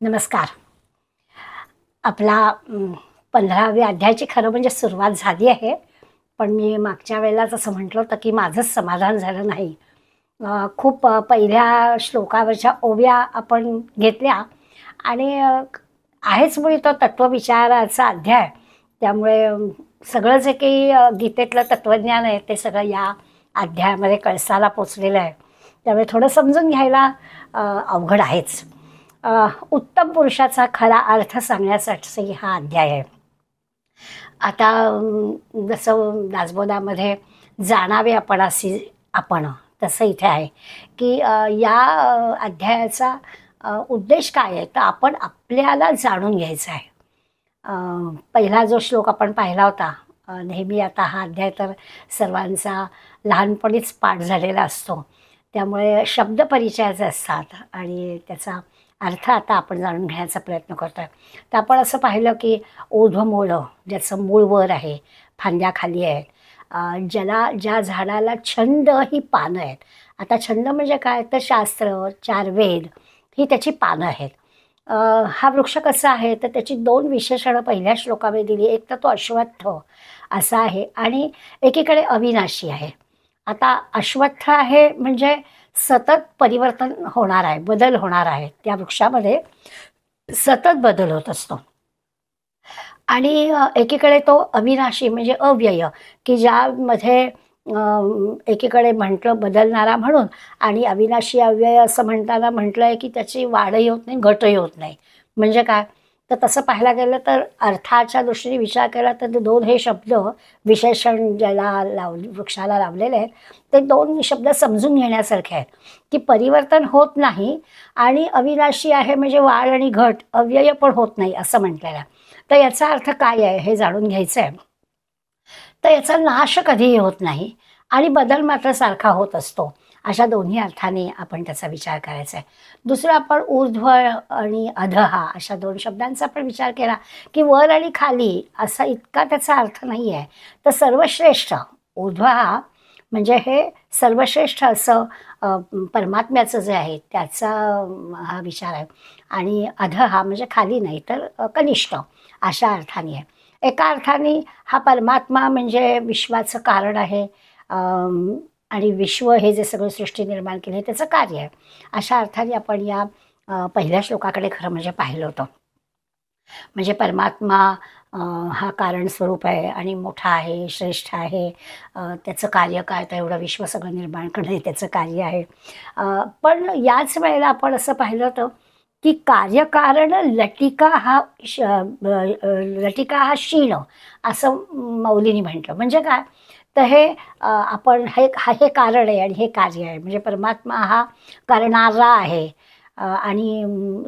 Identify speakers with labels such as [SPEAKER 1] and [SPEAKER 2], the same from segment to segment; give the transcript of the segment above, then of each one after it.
[SPEAKER 1] नमस्कार. आपला 15व्या अध्यायाची खरं म्हणजे सुरुवात झाली आहे. पण मी मागच्या वेळेलाच असं म्हटलं होतं, की माझंच समाधान झालं नाही. खूप पहिल्या श्लोकावरच्या ओव्या आपण घेतल्या आणि आहेच मुळी तो तत्वविचाराचा अध्याय. त्यामुळे सगळं जे काही गीतेतलं तत्वज्ञान आहे ते सगळं या अध्यायामध्ये कळसाला पोचलेलं आहे. त्यामुळे थोडं समजून घ्यायला अवघड आहेच. उत्तम पुरुषाचा खरा अर्थ सांगण्यासाठी हा अध्याय आहे. आता जसं दासबोधामध्ये जाणावे आपणासी आपण, तसं इथे आहे की या अध्यायाचा उद्देश काय आहे तर आपण आपल्याला जाणून घ्यायचं आहे. पहिला जो श्लोक आपण पाहिला होता, नेहमी आता हा अध्याय तर सर्वांचा लहानपणीच पाठ झालेला असतो, त्यामुळे शब्द परिचयाचे असतात आणि त्याचा अर्थ आता आपण जाणून घेण्याचा प्रयत्न करतो आहे. तर आपण असं पाहिलं की ओढमूळ, ज्याचं मूळ वर आहे, फांद्या खाली आहेत, ज्या झाडाला छंद ही पानं आहेत. आता छंद म्हणजे काय तर शास्त्र, 4 वेद ही त्याची पानं आहेत. हा वृक्ष कसा आहे तर त्याची 2 विशेषणं पहिल्या श्लोकामध्ये दिली. एक तर तो अश्वत्थ असा आहे आणि एकीकडे अविनाशी आहे. आता अश्वत्थ आहे म्हणजे सतत परिवर्तन होणार आहे, बदल होणार आहे. त्या वृक्षामध्ये सतत बदल होत असतो. आणि एकीकडे तो अविनाशी म्हणजे अव्यय, की ज्यामध्ये एकीकडे म्हटलं बदलणारा म्हणून, आणि अविनाशी अव्यय असं म्हणताना म्हटलं आहे की त्याची वाढही होत नाही, घटही होत नाही. म्हणजे काय तर तसं पाहायला गेलं तर अर्थाच्या दृष्टीने विचार केला तर ते 2 हे शब्द विशेषण ज्याला वृक्षाला लावलेले आहेत, ते 2 शब्द समजून घेण्यासारखे आहेत की परिवर्तन होत नाही आणि अविनाशी आहे म्हणजे वाढ आणि घट, अव्यय पण होत नाही असं म्हटलेलं आहे. तर याचा अर्थ काय आहे हे जाणून घ्यायचं आहे. तर याचा नाश कधीही होत नाही आणि बदल मात्र सारखा होत असतो. अशा दोन्ही अर्थाने आपण त्याचा विचार करायचा आहे. दुसरं आपण ऊर्ध्व आणि अधः अशा 2 शब्दांचा पण विचार केला की वर आणि खाली असा इतका त्याचा अर्थ नाही आहे. तर सर्वश्रेष्ठ ऊर्ध्व हा म्हणजे हे सर्वश्रेष्ठ असं परमात्म्याचं जे आहे त्याचा हा विचार आहे. आणि अधः हा म्हणजे खाली नाही तर कनिष्ठ अशा अर्थाने आहे. एका अर्थाने हा परमात्मा म्हणजे विश्वाचं कारण आहे, आणि विश्व हे जे सगळं सृष्टी निर्माण केली त्याचं कार्य आहे. अशा अर्थाने आपण या पहिल्या श्लोकाकडे खरं म्हणजे पाहिलं होतं. म्हणजे परमात्मा हा कारण स्वरूप आहे आणि मोठा आहे, श्रेष्ठ आहे. त्याचं कार्य काय तर एवढं विश्व सगळं निर्माण करणं हे त्याचं कार्य आहे. पण याच वेळेला आपण असं पाहिलं होतं की कार्यकारण लटिका हा लटिका हा क्षीण असं मौलीनी म्हटलं. म्हणजे काय तर हे आपण हे कारण आहे आणि हे कार्य आहे. म्हणजे परमात्मा हा करणारा आहे आणि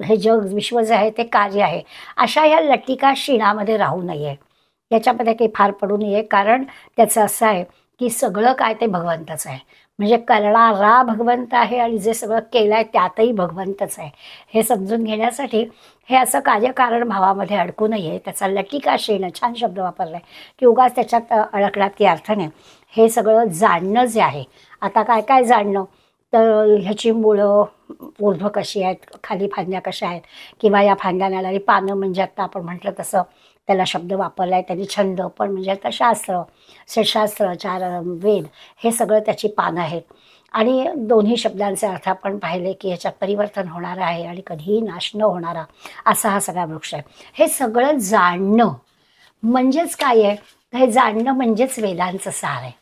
[SPEAKER 1] हे जग विश्व जे आहे ते कार्य आहे. अशा ह्या लटिका क्षीणामध्ये राहू नये, याच्यामध्ये काही फार पडू नये. कारण त्याचं असं आहे की सगळं काय ते भगवंतच आहे. म्हणजे करणारा भगवंत आहे आणि जे सगळं केलं आहे त्यातही भगवंतच आहे. हे समजून घेण्यासाठी हे असं कार्यकारण भावामध्ये अडकू नये. त्याचा लटिका क्षीण छान शब्द वापरला आहे की उगाच त्याच्यात अडकलात की अर्थ नाही. हे सगळं जाणणं जे आहे, आता काय काय जाणणं तर ह्याची मुळं ऊर्ध्व कशी आहेत, खाली फांद्या कशा आहेत, किंवा या फांद्या नाळारी पानं म्हणजे आता आपण म्हटलं तसं त्याला शब्द वापरला आहे. त्यांनी छंद पण म्हणजे आता शास्त्र, षटशास्त्र, 4 वेद हे सगळं त्याची पानं आहेत. आणि दोन्ही शब्दांचे अर्थ आपण पाहिले की ह्याच्यात परिवर्तन होणारं आहे आणि कधीही नाश न होणारा असा हा सगळा वृक्ष आहे. हे सगळं जाणणं म्हणजेच काय आहे तर हे जाणणं म्हणजेच वेदांचं सार आहे.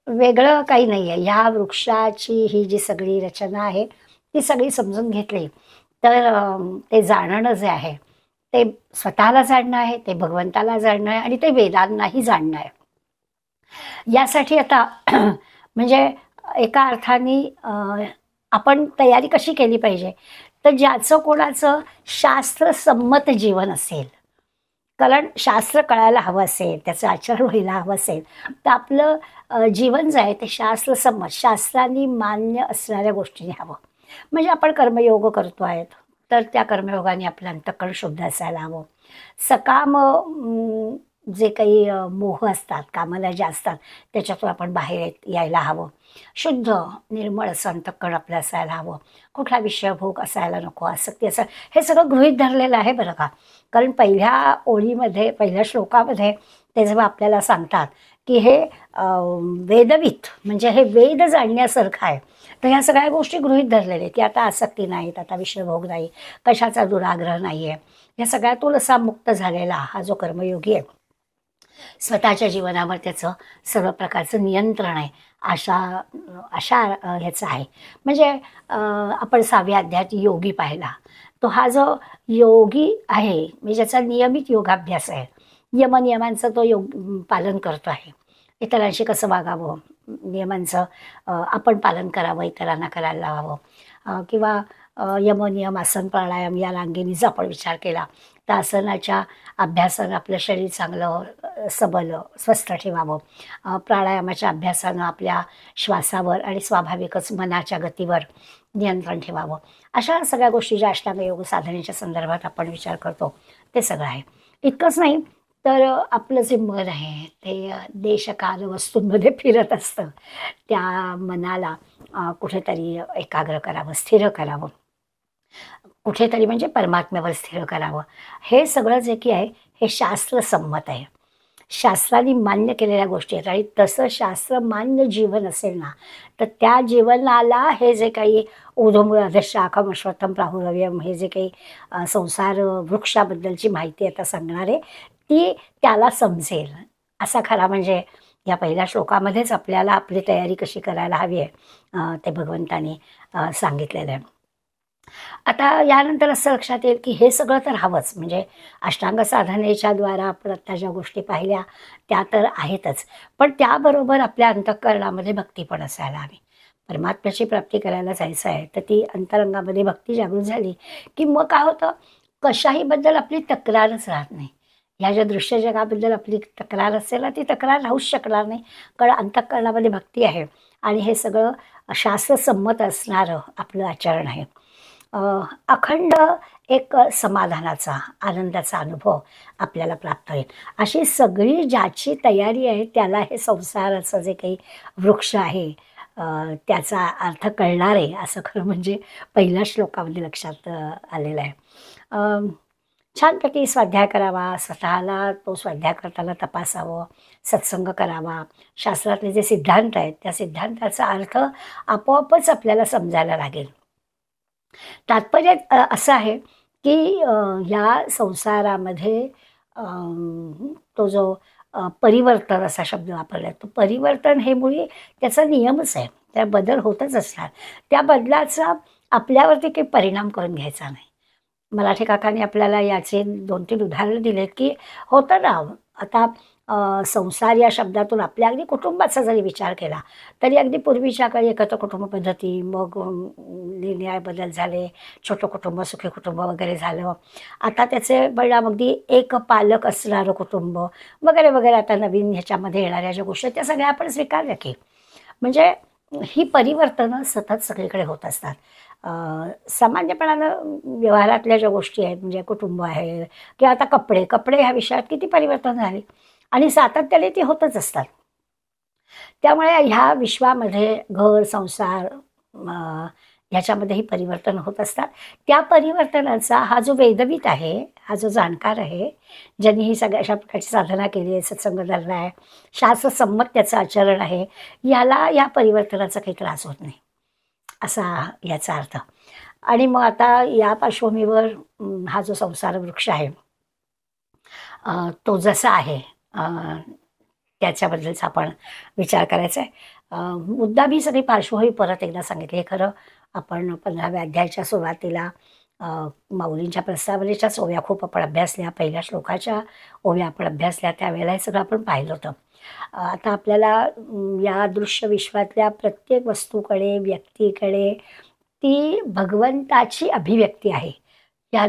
[SPEAKER 1] वेगळं काही नाही आहे. ह्या वृक्षाची ही जी सगळी रचना आहे ती सगळी समजून घेतली तर ते जाणणं जे आहे ते स्वतःला जाणणं आहे, ते भगवंताला जाणणं आहे आणि ते वेदांनाही जाणणं आहे. यासाठी आता म्हणजे एका अर्थाने आपण तयारी कशी केली पाहिजे तर ज्याचं कोणाचं शास्त्रसंमत जीवन असेल, कारण शास्त्र कळायला हवं असेल, त्याचं आचरण व्हायला हवं असेल, तर आपलं जीवन जे आहे ते शास्त्रसंमत, शास्त्रांनी मान्य असणाऱ्या गोष्टीने हवं. म्हणजे आपण कर्मयोग करतो आहेत तर त्या कर्मयोगाने आपलं अंतःकरण शुद्ध असायला हवं. सकाम जे काही मोह असतात, कामना ज्या असतात, त्याच्यातून आपण बाहेर यायला हवं. शुद्ध, निर्मळ असं अंतःकरण आपलं असायला हवं. कुठला विषयभोग असायला नको, आसक्ती असं हे सगळं गृहीत धरलेलं आहे बरं का. कारण पहिल्या ओळीमध्ये, पहिल्या श्लोकामध्ये ते जेव्हा आपल्याला सांगतात, की हे वेदवित म्हणजे हे वेद जाणण्यासारखं आहे. तर ह्या सगळ्या गोष्टी गृहीत धरलेल्या आहेत, की आता आसक्ती नाहीत, आता विषयभोग नाही, कशाचा दुराग्रह नाही आहे. या सगळ्यातून असा मुक्त झालेला हा जो कर्मयोगी आहे, स्वतःच्या जीवनावर त्याचं सर्व प्रकारचं नियंत्रण आहे. अशा अशा ह्याचं आहे. म्हणजे आपण 6व्या अध्यायात योगी पाहिला. तो हा जो योगी आहे, म्हणजे ज्याचा नियमित योगाभ्यास आहे. यमनियमांचं तो पालन करतो आहे. इतरांशी कसं वागावं, नियमांचं आपण पालन करावं, इतरांना करायला लावावं. किंवा यमनियम, आसन, प्राणायाम या रांगेने जर आपण विचार केला, तर आसनाच्या अभ्यासानं आपलं शरीर चांगलं सबल, स्वस्थ ठेवावं. प्राणायामाच्या अभ्यासानं आपल्या श्वासावर आणि स्वाभाविकच मनाच्या गतीवर नियंत्रण ठेवावं. अशा सगळ्या गोष्टी ज्या अष्टांग योग साधनेच्या संदर्भात आपण विचार करतो, ते सगळं आहे. इतकंच नाही तर आपलं जे मन आहे ते देशकाल वस्तूंमध्ये फिरत असतं. त्या मनाला कुठेतरी एकाग्र करावं, स्थिर करावं. कुठेतरी म्हणजे परमात्म्यावर स्थिर करावं. हे सगळं जे की आहे हे शास्त्रसंमत आहे. शास्त्राने मान्य केलेल्या गोष्टी आहेत आणि तसं शास्त्रमान्य जीवन असेल ना, तर त्या जीवनाला हे जे काही ऊर्ध्वमूळ अधःशाखम अश्वत्थम प्राहुरव्यम हे जे काही संसार वृक्षाबद्दलची माहिती आता सांगणार आहे, ती त्याला समजेल. असा खरा म्हणजे या पहिल्या श्लोकामध्येच आपल्याला आपली तयारी कशी करायला हवी आहे ते भगवंतानी सांगितलेलं आहे. आता यानंतर असं लक्षात येईल की हे सगळं तर हवंच. म्हणजे अष्टांग साधनेच्या द्वारा आपण आत्ता ज्या गोष्टी पाहिल्या त्या तर आहेतच. पण त्याबरोबर आपल्या अंतःकरणामध्ये भक्ती पण असायला हवी. परमात्म्याची प्राप्ती करायला जायचं आहे, तर ती अंतरंगामध्ये भक्ती जागृत झाली की मग काय होतं, कशाहीबद्दल आपली तक्रारच राहत नाही. ह्या ज्या दृश्य जगाबद्दल आपली तक्रार असेल ना, ती तक्रार राहूच शकणार नाही. कारण अंतःकरणामध्ये भक्ती आहे आणि हे सगळं शास्त्रसंमत असणारं आपलं आचरण आहे. अखंड एक समाधानाचा, आनंदाचा अनुभव आपल्याला प्राप्त होईल. अशी सगळी ज्याची तयारी आहे त्याला हे संसाराचं जे काही वृक्ष आहे त्याचा अर्थ कळणार आहे, असं खरं म्हणजे पहिल्या श्लोकामध्ये लक्षात आलेलं आहे. छानपैकी स्वाध्याय करावा, स्वतःला तो स्वाध्याय करताना तपासावं, सत्संग करावा. शास्त्रातले जे सिद्धांत आहेत त्या सिद्धांताचा अर्थ आपोआपच आपल्याला समजायला लागेल. तात्पर्य असं आहे की या संसारामध्ये तो जो परिवर्तन असा शब्द वापरला आहे, तो परिवर्तन हे मुळी त्याचा नियमच आहे. त्या बदल होतच असणार. त्या बदलाचा आपल्यावरती काही परिणाम करून घ्यायचा नाही. मराठी काकांनी आपल्याला याचे 2-3 उदाहरणं दिलेत की होतं ना, आता संसार या शब्दातून आपल्या अगदी कुटुंबाचा जरी विचार केला तरी अगदी पूर्वीच्या काळी एकत्र कुटुंब पद्धती, मग निर्णय बदल झाले, छोटं कुटुंब, सुखी कुटुंब वगैरे झालं. आता त्याचे परिणाम अगदी एक पालक असणारं कुटुंब वगैरे वगैरे आता नवीन ह्याच्यामध्ये येणाऱ्या ज्या गोष्टी आहेत त्या सगळ्या आपण स्वीकारल्या की. म्हणजे ही परिवर्तनं सतत सगळीकडे होत असतात. सामान्यपणानं व्यवहारातल्या ज्या गोष्टी आहेत म्हणजे कुटुंब आहे किंवा आता कपडे ह्या विषयात किती परिवर्तन झाले आणि सातत्याने ते होतच असतात. त्यामुळे ह्या विश्वामध्ये घर, संसार ह्याच्यामध्येही परिवर्तन होत असतात. त्या परिवर्तनाचा हा जो वेदवित आहे, हा जो जाणकार आहे, ज्यांनी ही सगळ्या अशा प्रकारची साधना केली आहे, सत्संग धरला आहे, शास्त्रसंमत त्याचं आचरण आहे, याला या परिवर्तनाचा काही त्रास होत नाही, असा याचा अर्थ. आणि मग आता या पार्श्वभूमीवर हा जो संसार वृक्ष आहे तो जसा आहे त्याच्याबद्दलचा आपण विचार करायचा आहे. मुद्दा मी सगळी पार्श्वभूमी परत एकदा सांगितली. हे खरं आपण 15व्या अध्यायाच्या सुरुवातीला माऊलींच्या प्रस्तावनेच्याच ओव्या खूप आपण अभ्यासल्या, पहिल्या श्लोकाच्या ओव्या आपण अभ्यासल्या, त्यावेळेला हे सगळं आपण पाहिलं होतं. आता आपल्याला या दृश्य विश्वातल्या प्रत्येक वस्तूकडे, व्यक्तीकडे ती भगवंताची अभिव्यक्ती आहे या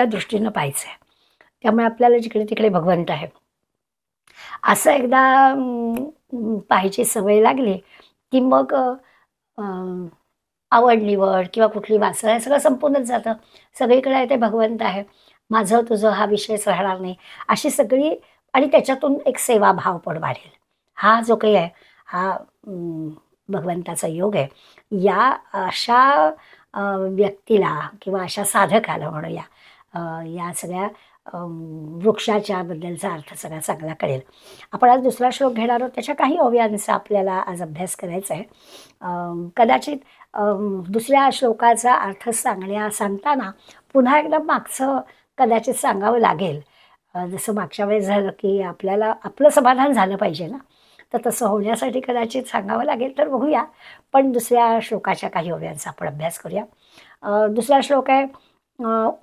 [SPEAKER 1] दृष्टीनं पाहायचं आहे. त्यामुळे आपल्याला जिकडे तिकडे भगवंत आहे असं एकदा पाहायची सवय लागली की मग आवड निवड किंवा कुठली वासना हे सगळं संपूनच जातं. सगळीकडे आहे ते भगवंत आहे, माझं तुझं हा विषयच राहणार नाही, अशी सगळी आणि त्याच्यातून एक सेवाभाव पण वाढेल. हा जो काही आहे हा भगवंताचा योग आहे. या अशा व्यक्तीला किंवा अशा साधकाला म्हणूया या सगळ्या वृक्षाच्या बद्दलचा अर्थ सगळा चांगला कळेल. आपण आज दुसरा श्लोक घेणार आहोत. त्याच्या काही अवयांचा आपल्याला आज अभ्यास करायचा आहे. कदाचित दुसऱ्या श्लोकाचा अर्थ सांगताना पुन्हा एकदा मागचं कदाचित सांगावं लागेल. जसं मागच्या वेळेस झालं की आपल्याला आपलं समाधान झालं पाहिजे ना, तर तसं होण्यासाठी कदाचित सांगावं लागेल. तर बघूया, पण दुसऱ्या श्लोकाच्या काही अवयांचा आपण अभ्यास करूया. दुसरा श्लोक आहे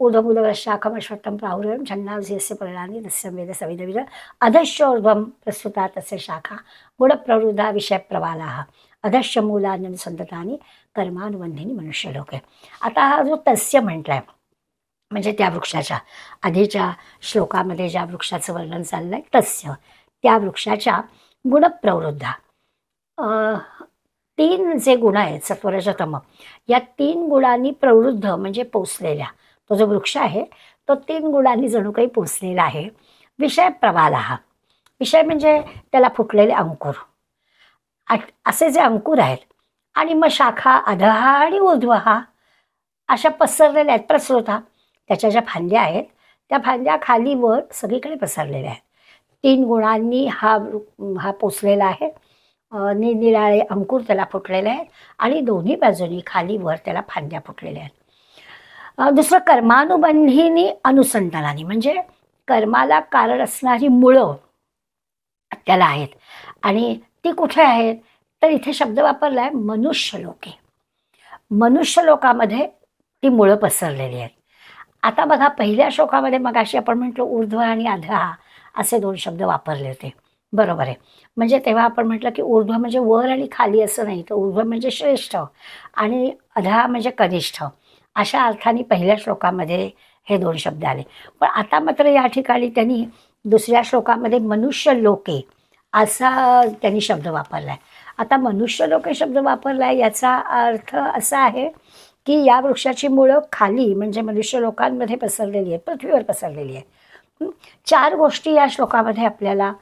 [SPEAKER 1] ऊर्ध्वमूलशाखमश्वत्थं प्राहुरं छन्दांसि पर्णानि तस्य वेद सविदविद अधश्चोर्ध्वं प्रस्तुता तस्य शाखा गुणप्रवृद्धा विषयप्रवालाः अधश्च मूलान्यनुसंततानि कर्मानुबंधिनी मनुष्यलोके. आता हा जो तस्य म्हटलाय म्हणजे त्या वृक्षाच्या आधीच्या श्लोकामध्ये ज्या वृक्षाचं वर्णन चाललं आहे तस्य, त्या वृक्षाच्या गुणप्रवृद्धा 3 जे गुण आहेत सत्वरजतम, या 3 गुणांनी प्रवृद्ध म्हणजे पोचलेल्या तो जो वृक्ष आहे तो 3 गुणांनी जणू काही पोचलेला आहे. विषय प्रवालाः, विषय म्हणजे त्याला फुटलेले अंकुर, असे जे अंकुर आहेत. आणि मग शाखा अधहा आणि ऊर्ध्वहा अशा पसरलेल्या आहेत, प्रसृता. त्याच्या ज्या फांद्या आहेत त्या फांद्या खाली वर सगळीकडे पसरलेल्या आहेत. 3 गुणांनी हा पोचलेला आहे. निरनिराळे अंकुर त्याला फुटलेले आहेत आणि दोन्ही बाजूनी खाली वर त्याला फांद्या फुटलेल्या आहेत. दुसरं कर्मानुबंधिनी अनुसंधानानी म्हणजे कर्माला कारण असणारी मुळं त्याला आहेत. आणि ती कुठे आहेत तर इथे शब्द वापरला आहे मनुष्यलोके. मनुष्यलोकामध्ये ती मुळं पसरलेली आहेत. आता बघा, पहिल्या श्लोकामध्ये मगाशी आपण म्हटलं ऊर्ध्व आणि अधहा असे 2 शब्द वापरले होते, बरोबर आहे. म्हणजे तेव्हा आपण म्हटलं की ऊर्ध्व म्हणजे वर आणि खाली असं नाही, तर ऊर्ध्व म्हणजे श्रेष्ठ आणि अधहा म्हणजे कनिष्ठ, अशा अर्थाने पहिल्या श्लोकामध्ये हे 2 शब्द आले. पण आता मात्र या ठिकाणी त्यांनी दुसऱ्या श्लोकामध्ये मनुष्यलोके असा त्यांनी शब्द वापरला आहे. आता मनुष्यलोके शब्द वापरला आहे याचा अर्थ असा आहे की या वृक्षाची मुळं खाली म्हणजे मनुष्य लोकांमध्ये पसरलेली आहे, पृथ्वीवर पसरलेली आहे. 4 गोष्टी या श्लोकामध्ये आपल्याला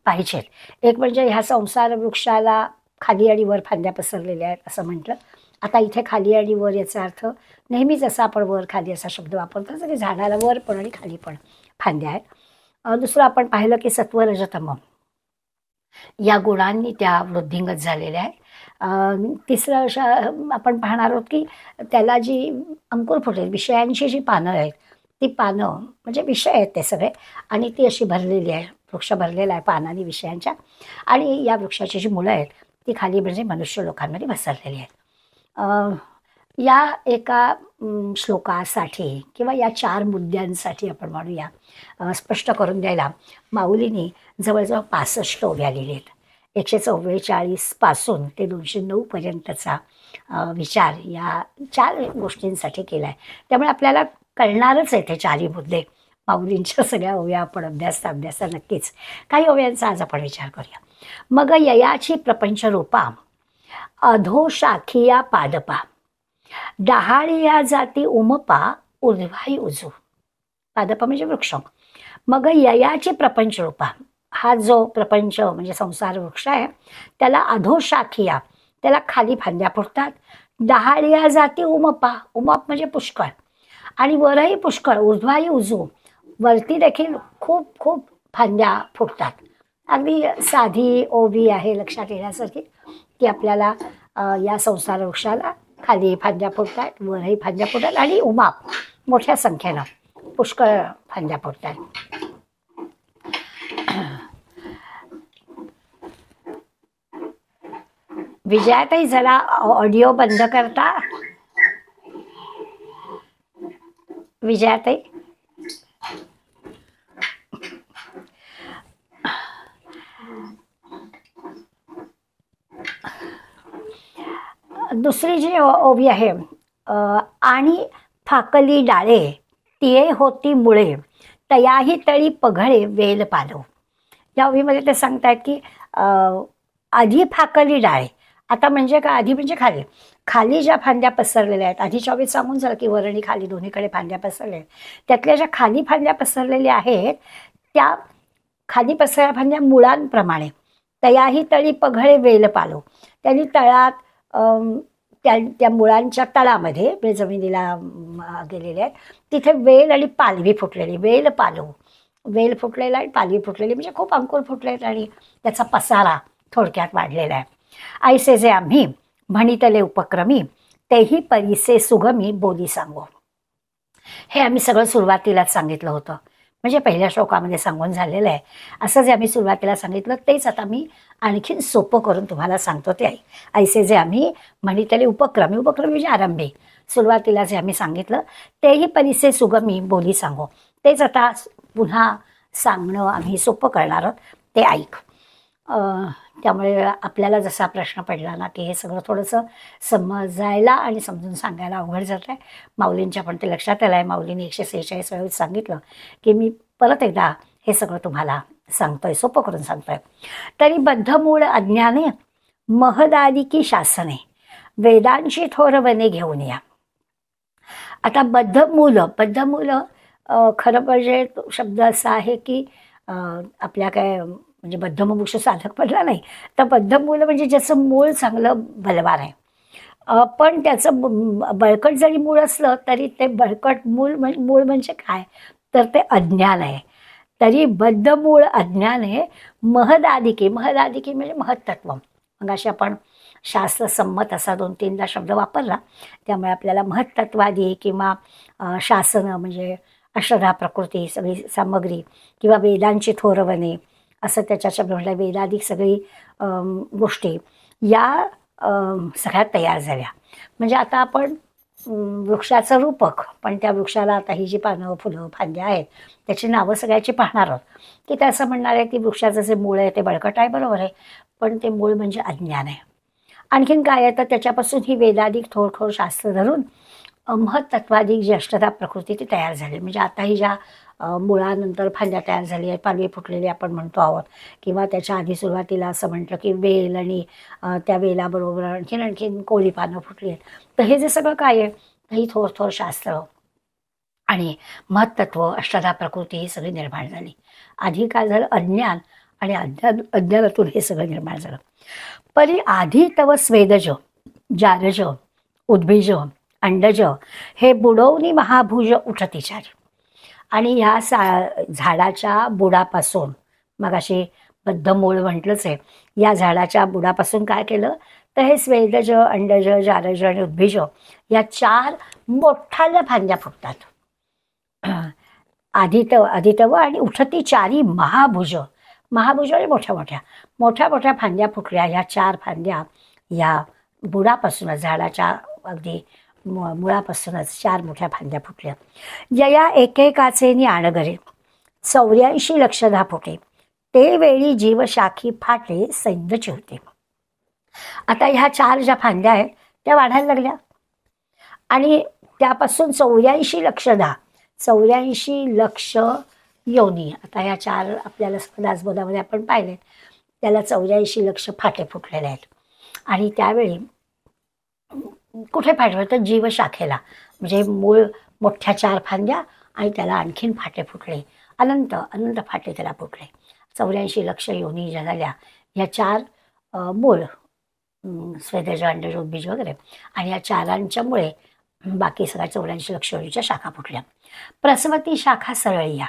[SPEAKER 1] पाहिजेत. एक म्हणजे ह्या संसार वृक्षाला खाली आणि वर फांद्या पसरलेल्या आहेत असं म्हटलं. आता इथे खाली आणि वर याचा अर्थ नेहमीच असा आपण वर खाली असा शब्द वापरतो, तसं की झाडाला वर पण आणि खाली पण फांद्या आहेत. दुसरं आपण पाहिलं की सत्वरजतम या गुणांनी त्या वृद्धिंगत झालेल्या आहेत. तिसरं आपण पाहणार आहोत की त्याला जी अंकुर फुटेल विषयांची जी पानं आहेत ती पानं म्हणजे विषय आहेत ते सगळे, आणि ती अशी भरलेली आहे, वृक्ष भरलेला आहे पानांनी विषयांच्या. आणि या वृक्षाची जी मुळं आहेत ती खाली म्हणजे मनुष्य लोकांमध्ये पसरलेली आहेत. या एका श्लोकासाठी किंवा या 4 मुद्द्यांसाठी आपण म्हणूया स्पष्ट करून द्यायला माऊलींनी जवळजवळ 65 ओव्या लिहिलेत. 144 पासून ते 209 पर्यंतचा विचार या 4 गोष्टींसाठी केला आहे. त्यामुळे आपल्याला कळणारच आहे ते 4ही मुद्दे. माऊलींच्या सगळ्या ओव्या आपण अभ्यासा नक्कीच. काही ओव्यांचा आज आपण विचार करूया. मग ययाची प्रपंच रूपा अधोशाखिया पादपा डहाळिया जाती उमपा ऊर्ध्वाई उजू. पादपा म्हणजे वृक्ष. मग ययाची प्रपंच रूपा, हा जो प्रपंच म्हणजे संसार वृक्ष आहे त्याला अधोशाखिया, त्याला खाली फांद्या फुटतात. डहाळिया जाती उमपा, उमप म्हणजे पुष्कळ, आणि वरही पुष्कळ. ऊर्ध्वाई उजू, वरती देखील खूप खूप फांद्या फुटतात. अगदी साधी ओवी आहे लक्षात येण्यासारखी की आपल्याला या संसार वृक्षाला खाली फांद्या फुटतात, वरही फांद्या फुटतात, आणि उमाप मोठ्या संख्येनं पुष्कळ फांद्या फुटतात. विजयाताई जरा ऑडिओ बंद करता. विजयाताई, दुसरी जी ओवी आहे आणि फाकली डाळे तिये होती मुळे तयाही तळी पघळे वेल पालव. या ओवीमध्ये ते सांगतायत की आधी फाकली डाळे, आता म्हणजे का, आधी म्हणजे खाली, खाली ज्या फांद्या पसरलेल्या आहेत. आधीच्या ओवीत सांगून झालं की वर आणि खाली दोन्हीकडे फांद्या पसरल्या आहेत. त्यातल्या ज्या खाली फांद्या पसरलेल्या आहेत त्या खाली पसरल्या फांद्या मुळांप्रमाणे तयाही तळी पघळे वेल पालो. त्यांनी तळात त्या मुळांच्या तळामध्ये म्हणजे जमिनीला गेलेले आहेत तिथे वेल आणि पालवी फुटलेली, वेल पालो, वेल फुटलेला आणि पालवी फुटलेली म्हणजे खूप अंकुर फुटलेत आणि त्याचा पसारा थोडक्यात वाढलेला आहे. ऐसे जे आम्ही म्हणितले उपक्रमी तेही परिसे सुगमी बोली सांगो. हे आम्ही सगळं सुरुवातीलाच सांगितलं होतं, म्हणजे पहिल्या श्लोकामध्ये सांगून झालेलं आहे. असं जे आम्ही सुरुवातीला सांगितलं तेच आता मी आणखीन सोपं करून तुम्हाला सांगतो ते आहे. ऐसे जे आम्ही म्हणितले उपक्रमी, उपक्रमी म्हणजे आरंभी, सुरुवातीला जे आम्ही सांगितलं तेही परिसे सुगमी बोली सांगो, तेच आता पुन्हा सांगणं आम्ही सोपं करणार आहोत, ते ऐक. त्यामुळे आपल्याला जसा प्रश्न पडला ना की हे सगळं थोडंसं समजायला आणि समजून सांगायला अवघड जात आहे. माऊलींच्या पण ते लक्षात आलं आहे. माऊलींनी 146 वेळेस सांगितलं की मी परत एकदा हे सगळं तुम्हाला सांगतोय, सोपं करून सांगतोय. तरी बद्धमूळ अज्ञाने महदादिकी शासने वेदांची थोर वने घेऊन या. आता बद्धमूल खरं म्हणजे तो शब्द असा आहे की आपल्या काय म्हणजे बद्धमुमुक्ष साधक पडला नाही तर बद्धमूल म्हणजे ज्याचं मूळ चांगलं बलवान आहे, पण त्याचं बळकट जरी मूळ असलं तरी ते बळकट मूळ म्हणजे काय तर ते अज्ञान आहे. तरी बद्धमूळ अज्ञाने महदादिकी म्हणजे महत्तत्व. मग अशी आपण शास्त्रसंमत असा 2-3दा शब्द वापरला, त्यामुळे आपल्याला महत्तत्वादी किंवा शासन म्हणजे अष्टधा प्रकृती सगळी सामग्री किंवा वेदांची थोरवणे असं त्याच्या शब्द म्हटलं. वेदाधिक सगळी गोष्टी या सगळ्या तयार झाल्या. म्हणजे आता आपण वृक्षाचं रूपक, पण त्या वृक्षाला आता ही जी पानं फुलं फांद्या आहेत त्याची नावं सगळ्याची पाहणार आहोत की ते असं म्हणणार आहे की वृक्षाचं जे मूळ आहे ते बळकट आहे, बरोबर आहे, पण ते मूळ म्हणजे अज्ञान आहे. आणखीन काय आहे तर त्याच्यापासून ही वेदाधिक थोर शास्त्र धरून महत्तत्वाधिक जी अष्टधा प्रकृती ती तयार झाली. म्हणजे आता ही ज्या मुळानंतर फांद्या तयार झाली आहेत, पालवी फुटलेली आपण म्हणतो आहोत, किंवा त्याच्या आधी सुरुवातीला असं म्हटलं की वेल आणि त्या वेलाबरोबर आणखीन कोळी पानं फुटली आहेत. तर हे जे सगळं काय आहे ही थोर शास्त्र आणि महत्त्व अष्टधा प्रकृती ही सगळी निर्माण झाली. आधी काय झालं अज्ञान आणि अज्ञानातून हे सगळं निर्माण झालं. परी आधी तव स्वेदज जारज उद्भिज अंडज हे बुडवणी महाभुज उठतिचारी. आणि ह्या झाडाच्या बुडापासून मग अशी बद्धमूळ म्हटलंच आहे, या झाडाच्या बुडापासून काय केलं तर हे स्वेदज अंडज जारज आणि उद्भिज या 4 मोठाल्या फांद्या फुटतात. आदितव आणि उठती चारी महाभुज आणि मोठ्या फांद्या फुटल्या. ह्या 4 फांद्या या बुडापासूनच झाडाच्या अगदी मुळापासूनच 4 मोठ्या फांद्या फुटल्या. जया एकेकाचे आणगरे 84 लक्षधा फुटे ते वेळी जीवशाखी फाटे सैंदचे होते. आता ह्या 4 ज्या फांद्या आहेत त्या वाढायला लागल्या आणि त्यापासून 84 लक्ष योनी. आता ह्या 4 आपल्याला दासबोधामध्ये आपण पाहिले त्याला 84 लक्ष फाटे फुटलेले आहेत. आणि त्यावेळी कुठे फाटे तर जीवशाखेला, म्हणजे मूळ मोठ्या 4 फांद्या आणि त्याला आणखीन फाटे फुटले, अनंत फाटे त्याला फुटले. 84 लक्ष योनी ज्या झाल्या ह्या 4 मूळ स्वेदज अंडज उद्भिज वगैरे आणि या 4मुळे बाकी सगळ्या 84 लक्ष योनीच्या शाखा फुटल्या. प्रसवती शाखा सरळिया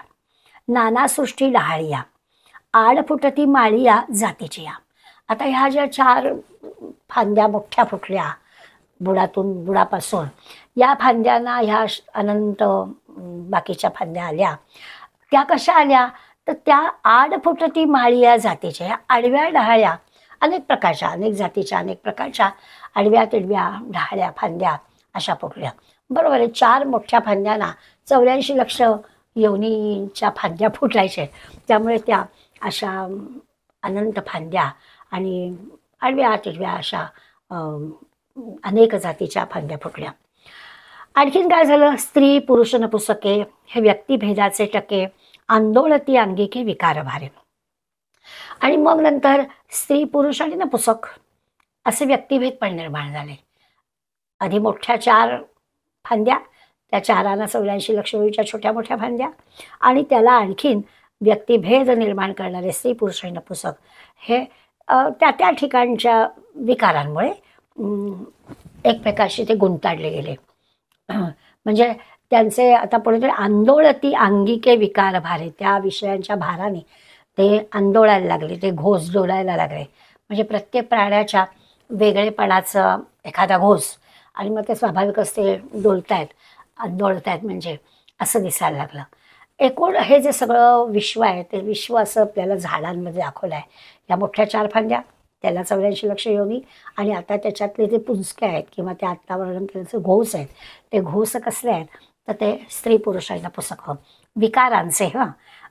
[SPEAKER 1] नाना सृष्टी डहाळिया आड फुटती माळिया जातीची या. आता ह्या ज्या 4 फांद्या मोठ्या फुटल्या बुडापासून या फांद्यांना ह्या अनंत बाकीच्या फांद्या आल्या. त्या कशा आल्या तर त्या आड फुटती माळिया जातीच्या या आडव्या डहाळ्या अनेक प्रकारच्या अनेक जातीच्या अनेक प्रकारच्या आडव्या तिडव्या डहाळ्या फांद्या अशा फुटल्या. बरोबर आहे. 4 मोठ्या फांद्यांना 84 लक्ष योनीच्या फांद्या फुटायचे, त्यामुळे त्या अशा अनंत फांद्या आणि आडव्या तिडव्या अशा अनेक जातीच्या फांद्या फुटल्या. आणखीन काय झालं स्त्री पुरुष नपुसके हे व्यक्तिभेदाचे टके आंदोलती अंगिके विकार भारे. आणि मग नंतर स्त्री पुरुष आणि नपुसक असे व्यक्तिभेद पण निर्माण झाले. आधी मोठ्या 4 फांद्या, त्या 4 84 लक्ष योनीच्या छोट्या मोठ्या फांद्या आणि त्याला आणखीन व्यक्तिभेद निर्माण करणारे स्त्री पुरुष आणि नपुसक हे त्या त्या ठिकाणच्या विकारांमुळे एकमेकाशी ते गुंताडले गेले. म्हणजे त्यांचे आता पुढे आंदोळती अंगिके विकार भारे, त्या विषयांच्या भाराने ते आंदोळायला लागले, ते घोस डोलायला लागले. म्हणजे प्रत्येक प्राण्याच्या वेगळेपणाचं एखादा घोस आणि मग ते स्वाभाविकच ते डोलतायत, आंदोळतायत म्हणजे असं दिसायला लागलं. एकूण हे जे सगळं विश्व आहे ते विश्व असं आपल्याला झाडांमध्ये दाखवलं आहे. या मोठ्या 4 फांद्या, त्याला 84 लक्ष योनी, आणि आता त्याच्यातले जे पुंजके आहेत किंवा ते आत्ता वर्णन केल्याचे घोस आहेत, ते घोस कसले आहेत तर ते स्त्री पुरुष आणि नपुसक विकारांचे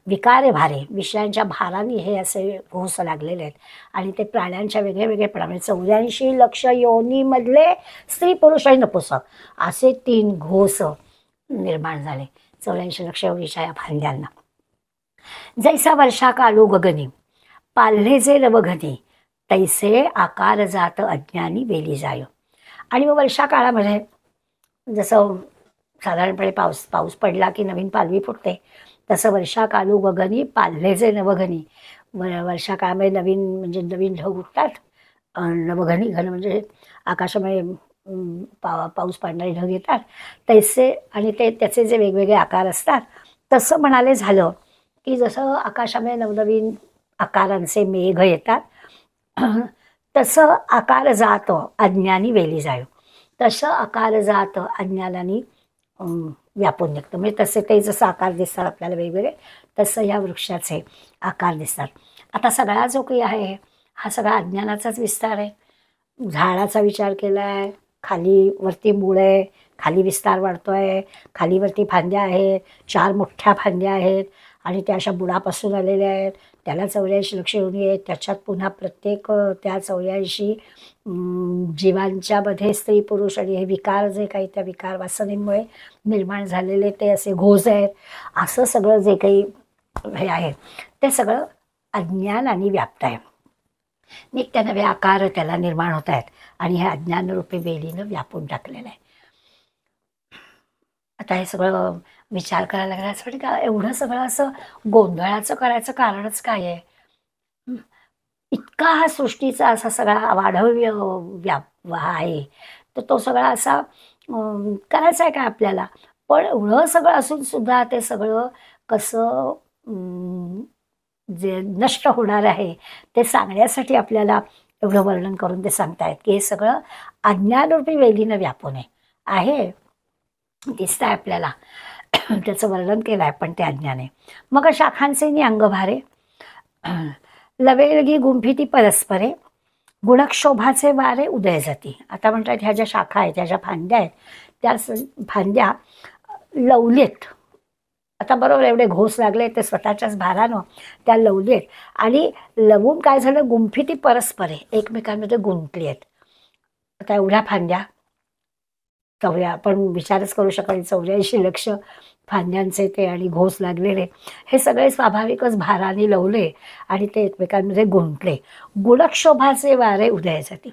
[SPEAKER 1] विकारे भारे, विषयांच्या भाराने हे असे घोस लागलेले आहेत. आणि ते प्राण्यांच्या वेगळे वेगळेपणाने 84 लक्ष योनीमधले स्त्री पुरुष आणि नपुसक असे 3 घोस निर्माण झाले 84 लक्ष योनीच्या या फांद्यांना. जैसा वर्षा कालू गगनी पाल्हे जे नवघनी, तैसे आकार जात अज्ञानी वेली जाय. आणि मग वर्षा काळामध्ये जसं साधारणपणे पाऊस पडला की नवीन पालवी फुटते, तसं वर्षा कालू गगनी पाल्हे जे नवघनी, वर्षा काळामध्ये नवीन ढग उठतात. नवघनी, घन म्हणजे आकाशामध्ये पाऊस पाडणारे ढग येतात तैसे, आणि ते त्याचे जे वेगवेगळे आकार असतात तसं म्हणाले झालं की जसं आकाशामध्ये नवनवीन आकारांचे मेघ येतात तसं आकार जात अज्ञानी वेली जायो, तसं आकार जात अज्ञानाने व्यापून निघतं. म्हणजे तसे ते जसं आकार दिसतात आपल्याला वेगवेगळे, तसं या वृक्षाचे आकार दिसतात. आता सगळा जो काही आहे हा सगळा अज्ञानाचाच विस्तार आहे. झाडाचा विचार केला आहे, खाली वरती मूळ आहे, खाली विस्तार वाढतोय, खालीवरती फांद्या आहेत, 4 मोठ्या फांद्या आहेत आणि त्या अशा बुडापासून आलेल्या आहेत. त्याला 84 लक्ष योनी आहेत. त्याच्यात पुन्हा प्रत्येक त्या 84 जीवांच्या मध्ये स्त्री पुरुष आणि हे विकार जे काही त्या विकार वासनेमुळे निर्माण झालेले ते असे घोस आहेत. असं सगळं जे काही हे आहे ते सगळं अज्ञानाने व्याप्त आहे. नित्य नवे आकार त्याला निर्माण होत आहेत आणि हे अज्ञानरूपी वेलीनं व्यापून टाकलेलं आहे. आता हे सगळं विचार करायला लागला असं वाटतं का एवढं सगळं असं गोंधळाचं करायचं कारणच काय आहे? इतका हा सृष्टीचा असा सगळा वाढव्य आहे, तर तो सगळा असा करायचा आहे का आपल्याला? पण एवढं सगळं असून सुद्धा ते सगळं कसं जे नष्ट होणार आहे ते सांगण्यासाठी आपल्याला एवढं वर्णन करून ते सांगतायत की हे सगळं अज्ञानरूपी वेलीनं व्यापून आहे. दिसत आहे आपल्याला, त्याचं वर्णन केलं आहे, पण ते अज्ञान आहे. मग शाखांचे अंग भारे लवेलगी गुंफिती परस्परे, गुणक्षोभाचे वारे उदय जाती. आता म्हणतात ह्या ज्या शाखा आहेत, ह्या ज्या फांद्या आहेत, त्या फांद्या लवलेत. आता बरोबर एवढे घोस लागले ते स्वतःच्याच भारानं त्या लवलेत आणि लवून काय झालं, गुंफिती परस्परे, एकमेकांमध्ये गुंतली आहेत. आता एवढ्या फांद्या आपण विचारच करू शकाल 84 लक्ष फांद्यांचे ते आणि घोस लागलेले हे सगळे स्वाभाविकच भाराने लवले आणि ते एकमेकांमध्ये गुंतले. गुणक्षोभाचे वारे उदयासाठी.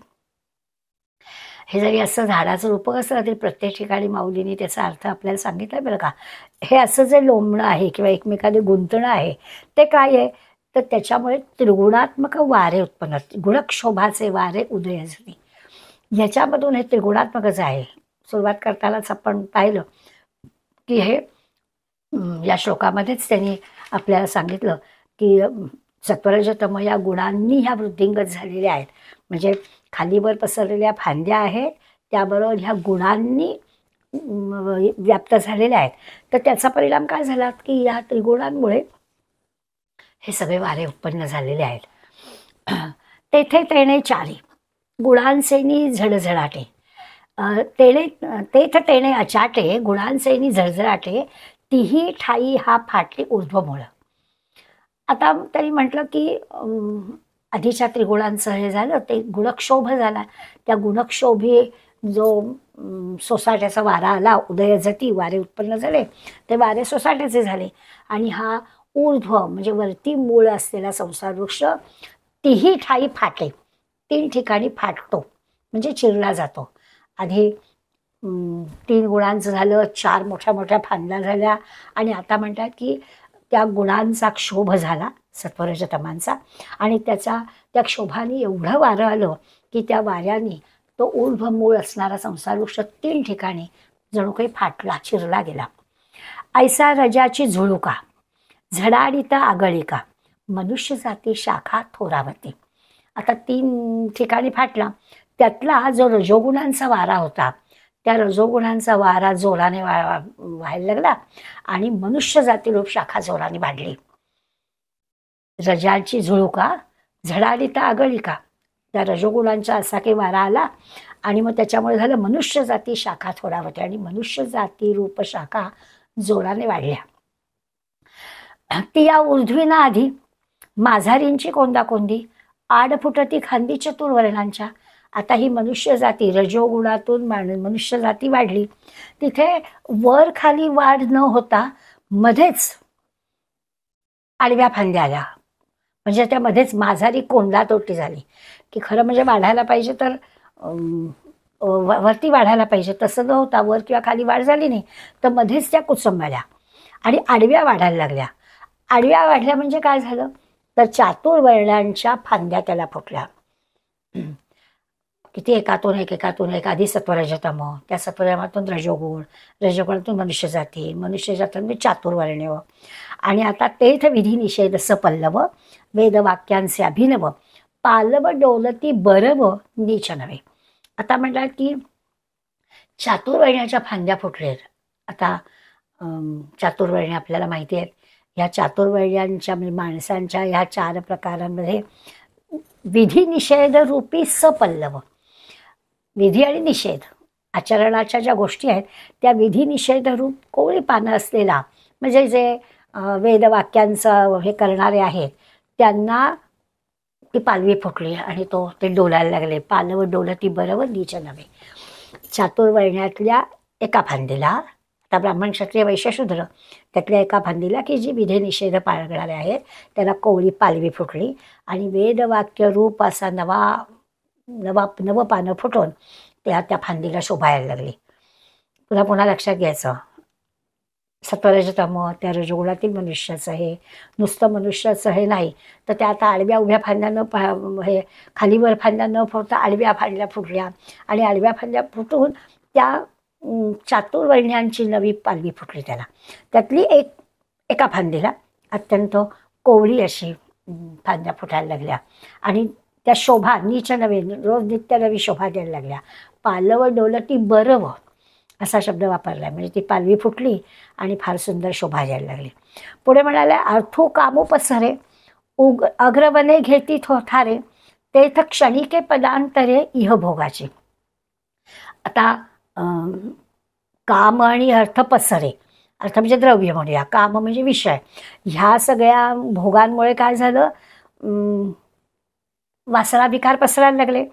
[SPEAKER 1] हे जरी असं झाडाचं रूपक असलं तरी प्रत्येक ठिकाणी माऊलीने त्याचा अर्थ आपल्याला सांगितला बरं का. हे असं जे लोंबणं आहे किंवा एकमेकांनी गुंतणं आहे ते काय आहे तर त्याच्यामुळे त्रिगुणात्मक वारे उत्पन्न होते. गुणक्षोभाचे वारे उदयासाठी, ह्याच्यामधून हे त्रिगुणात्मकच आहे. सुरुवात करतानाच आपण पाहिलं की हे या श्लोकामध्येच त्यांनी आपल्याला सांगितलं की सत्वरजतम या गुणांनी ह्या वृद्धिंगत झालेल्या आहेत. म्हणजे खालीवर पसरलेल्या फांद्या आहेत त्याबरोबर ह्या गुणांनी व्याप्त झालेल्या आहेत. तर त्याचा परिणाम काय झाला की या त्रिगुणांमुळे हे सगळे वारे उत्पन्न झालेले आहेत. तेथे तेणे चारी गुणांसेनी झडझडाटे, तेथ तेणे अचाटे गुणांसेनी झडझडाटे, तीही ठाई हा फाटली ऊर्ध्वमूळ. आता तरी म्हटलं की आधीच्या त्रिगुणांचं हे झालं ते गुणक्षोभ झाला. त्या गुणक्षोभी जो सोसाट्याचा वारा आला, उदयजती वारे उत्पन्न झाले, ते वारे सोसाट्याचे झाले. आणि हा ऊर्ध्व म्हणजे वरती मूळ असलेला संसार वृक्ष तीही ठाई फाटे, 3 ठिकाणी फाटतो म्हणजे चिरला जातो. आधी 3 गुणांचं झालं, 4 मोठ्या मोठ्या फांद्या झाल्या आणि आता म्हणतात की त्या गुणांचा क्षोभ झाला, सत्वरजतमांचा, आणि त्या क्षोभाने एवढं वारं आलं की त्या वाऱ्याने तो ऊर्ध्व मूळ असणारा संसार वृक्ष 3 ठिकाणी जणू काही फाटला, चिरला गेला. ऐसा रजाची झुळुका, झडाडिता आगळिका, मनुष्य जाती शाखा थोरावती. आता 3 ठिकाणी फाटला. त्यातला जो रजोगुणांचा वारा होता, त्या रजोगुणांचा वारा जोराने व्हायला लागला आणि मनुष्य जाती रूप शाखा जोराने वाढली. रजाची झुळुका, झडाडिता आगळिका, त्या रजोगुणांचा असा काही वारा आला आणि मग त्याच्यामुळे झालं मनुष्य जाती शाखा थोरावती, आणि मनुष्य जाती रूप शाखा जोराने वाढल्या. ती या ऊर्ध्वीना आधी माझारींची कोंदाकोंदी, आड फुटती खांदी चतुर्वर्णांच्या. आता ही मनुष्य जाती रजोगुणातून मनुष्य जाती वाढली. तिथे वर खाली वाढ न होता मध्येच आडव्या फांद्या आल्या, म्हणजे त्यामध्येच माझारी कोंडातोटी झाली. की खरं म्हणजे वाढायला पाहिजे तर वरती वाढायला पाहिजे, तसं न होता वर किंवा खाली वाढ झाली नाही, तर मध्येच त्या कुचंबल्या आणि आडव्या वाढायला लागल्या. आडव्या वाढल्या म्हणजे काय झालं, तर चातुर्वर्णांच्या फांद्या त्याला फुटल्या. किती एकातून एक आधी सत्वरजतम, त्या सत्वरजतमातून रजोगुण, रजोगुणातून मनुष्य जाती, मनुष्य जातीमध्ये चातुर्वर्ण्य, आणि आता तेथ विधी निषेध सपल्लव, वेदवाक्यांचे अभिनव, पालव डोलती बरव नीच नव्हे. आता म्हणतात की चातुर्वर्ण्याच्या फांद्या फुटलेत. आता चातुर्वर्ण्य आपल्याला माहिती आहेत. ह्या चातुर्वर्ण्यांच्या म्हणजे माणसांच्या ह्या 4 प्रकारांमध्ये विधी निषेध रूपी सपल्लव, विधी आणि निषेध आचरणाच्या ज्या गोष्टी आहेत त्या विधी निषेध रूप कोवळी पानं असलेला, म्हणजे जे वेदवाक्यांचं हे करणारे आहेत त्यांना ती पालवी फुटली आणि ते डोलायला लागले. पालव डोलती बरव नीच नव्हे. चातुर्वर्ण्यातल्या एका फांदीला, आता ब्राह्मण क्षत्रिय वैश्य शूद्र त्यातल्या एका फांदीला की जी विधी निषेध पाळणारे आहेत त्याला कोवळी पालवी फुटली आणि वेदवाक्य रूप असा नव पानं फुटून त्या फांदीला शोभायला लागली. पुन्हा लक्षात घ्यायचं, सत्वरजतम त्या रजोगुणातील मनुष्याचं हे नुसतं मनुष्याचं हे नाही, तर त्या आता आडव्या उभ्या फांद्या न हे खालीवर फांद्या न फुटता आडव्या फांद्या फुटल्या आणि आडव्या फांद्या फुटून त्या चातुर्वर्ण्यांची नवी पालवी फुटली त्याला. त्यातली एका फांदीला अत्यंत कोवळी अशी फांद्या फुटायला लागल्या आणि त्या शोभा नीच नव्हे, रोज नित्य नवी शोभा द्यायला लागल्या. पालव डोलती बरव असा शब्द वापरला, म्हणजे ती पालवी फुटली आणि फार सुंदर शोभा द्यायला लागली. पुढे म्हणाले अर्थू कामो पसरे, अग्रवने घेती थोठारे, तेथ क्षणिके पदांतरे इह भोगाचे. आता काम आणि अर्थ पसरे, अर्थ म्हणजे द्रव्य म्हणूया, काम म्हणजे विषय. ह्या सगळ्या भोगांमुळे काय झालं, वासना विकार पसरायला लागले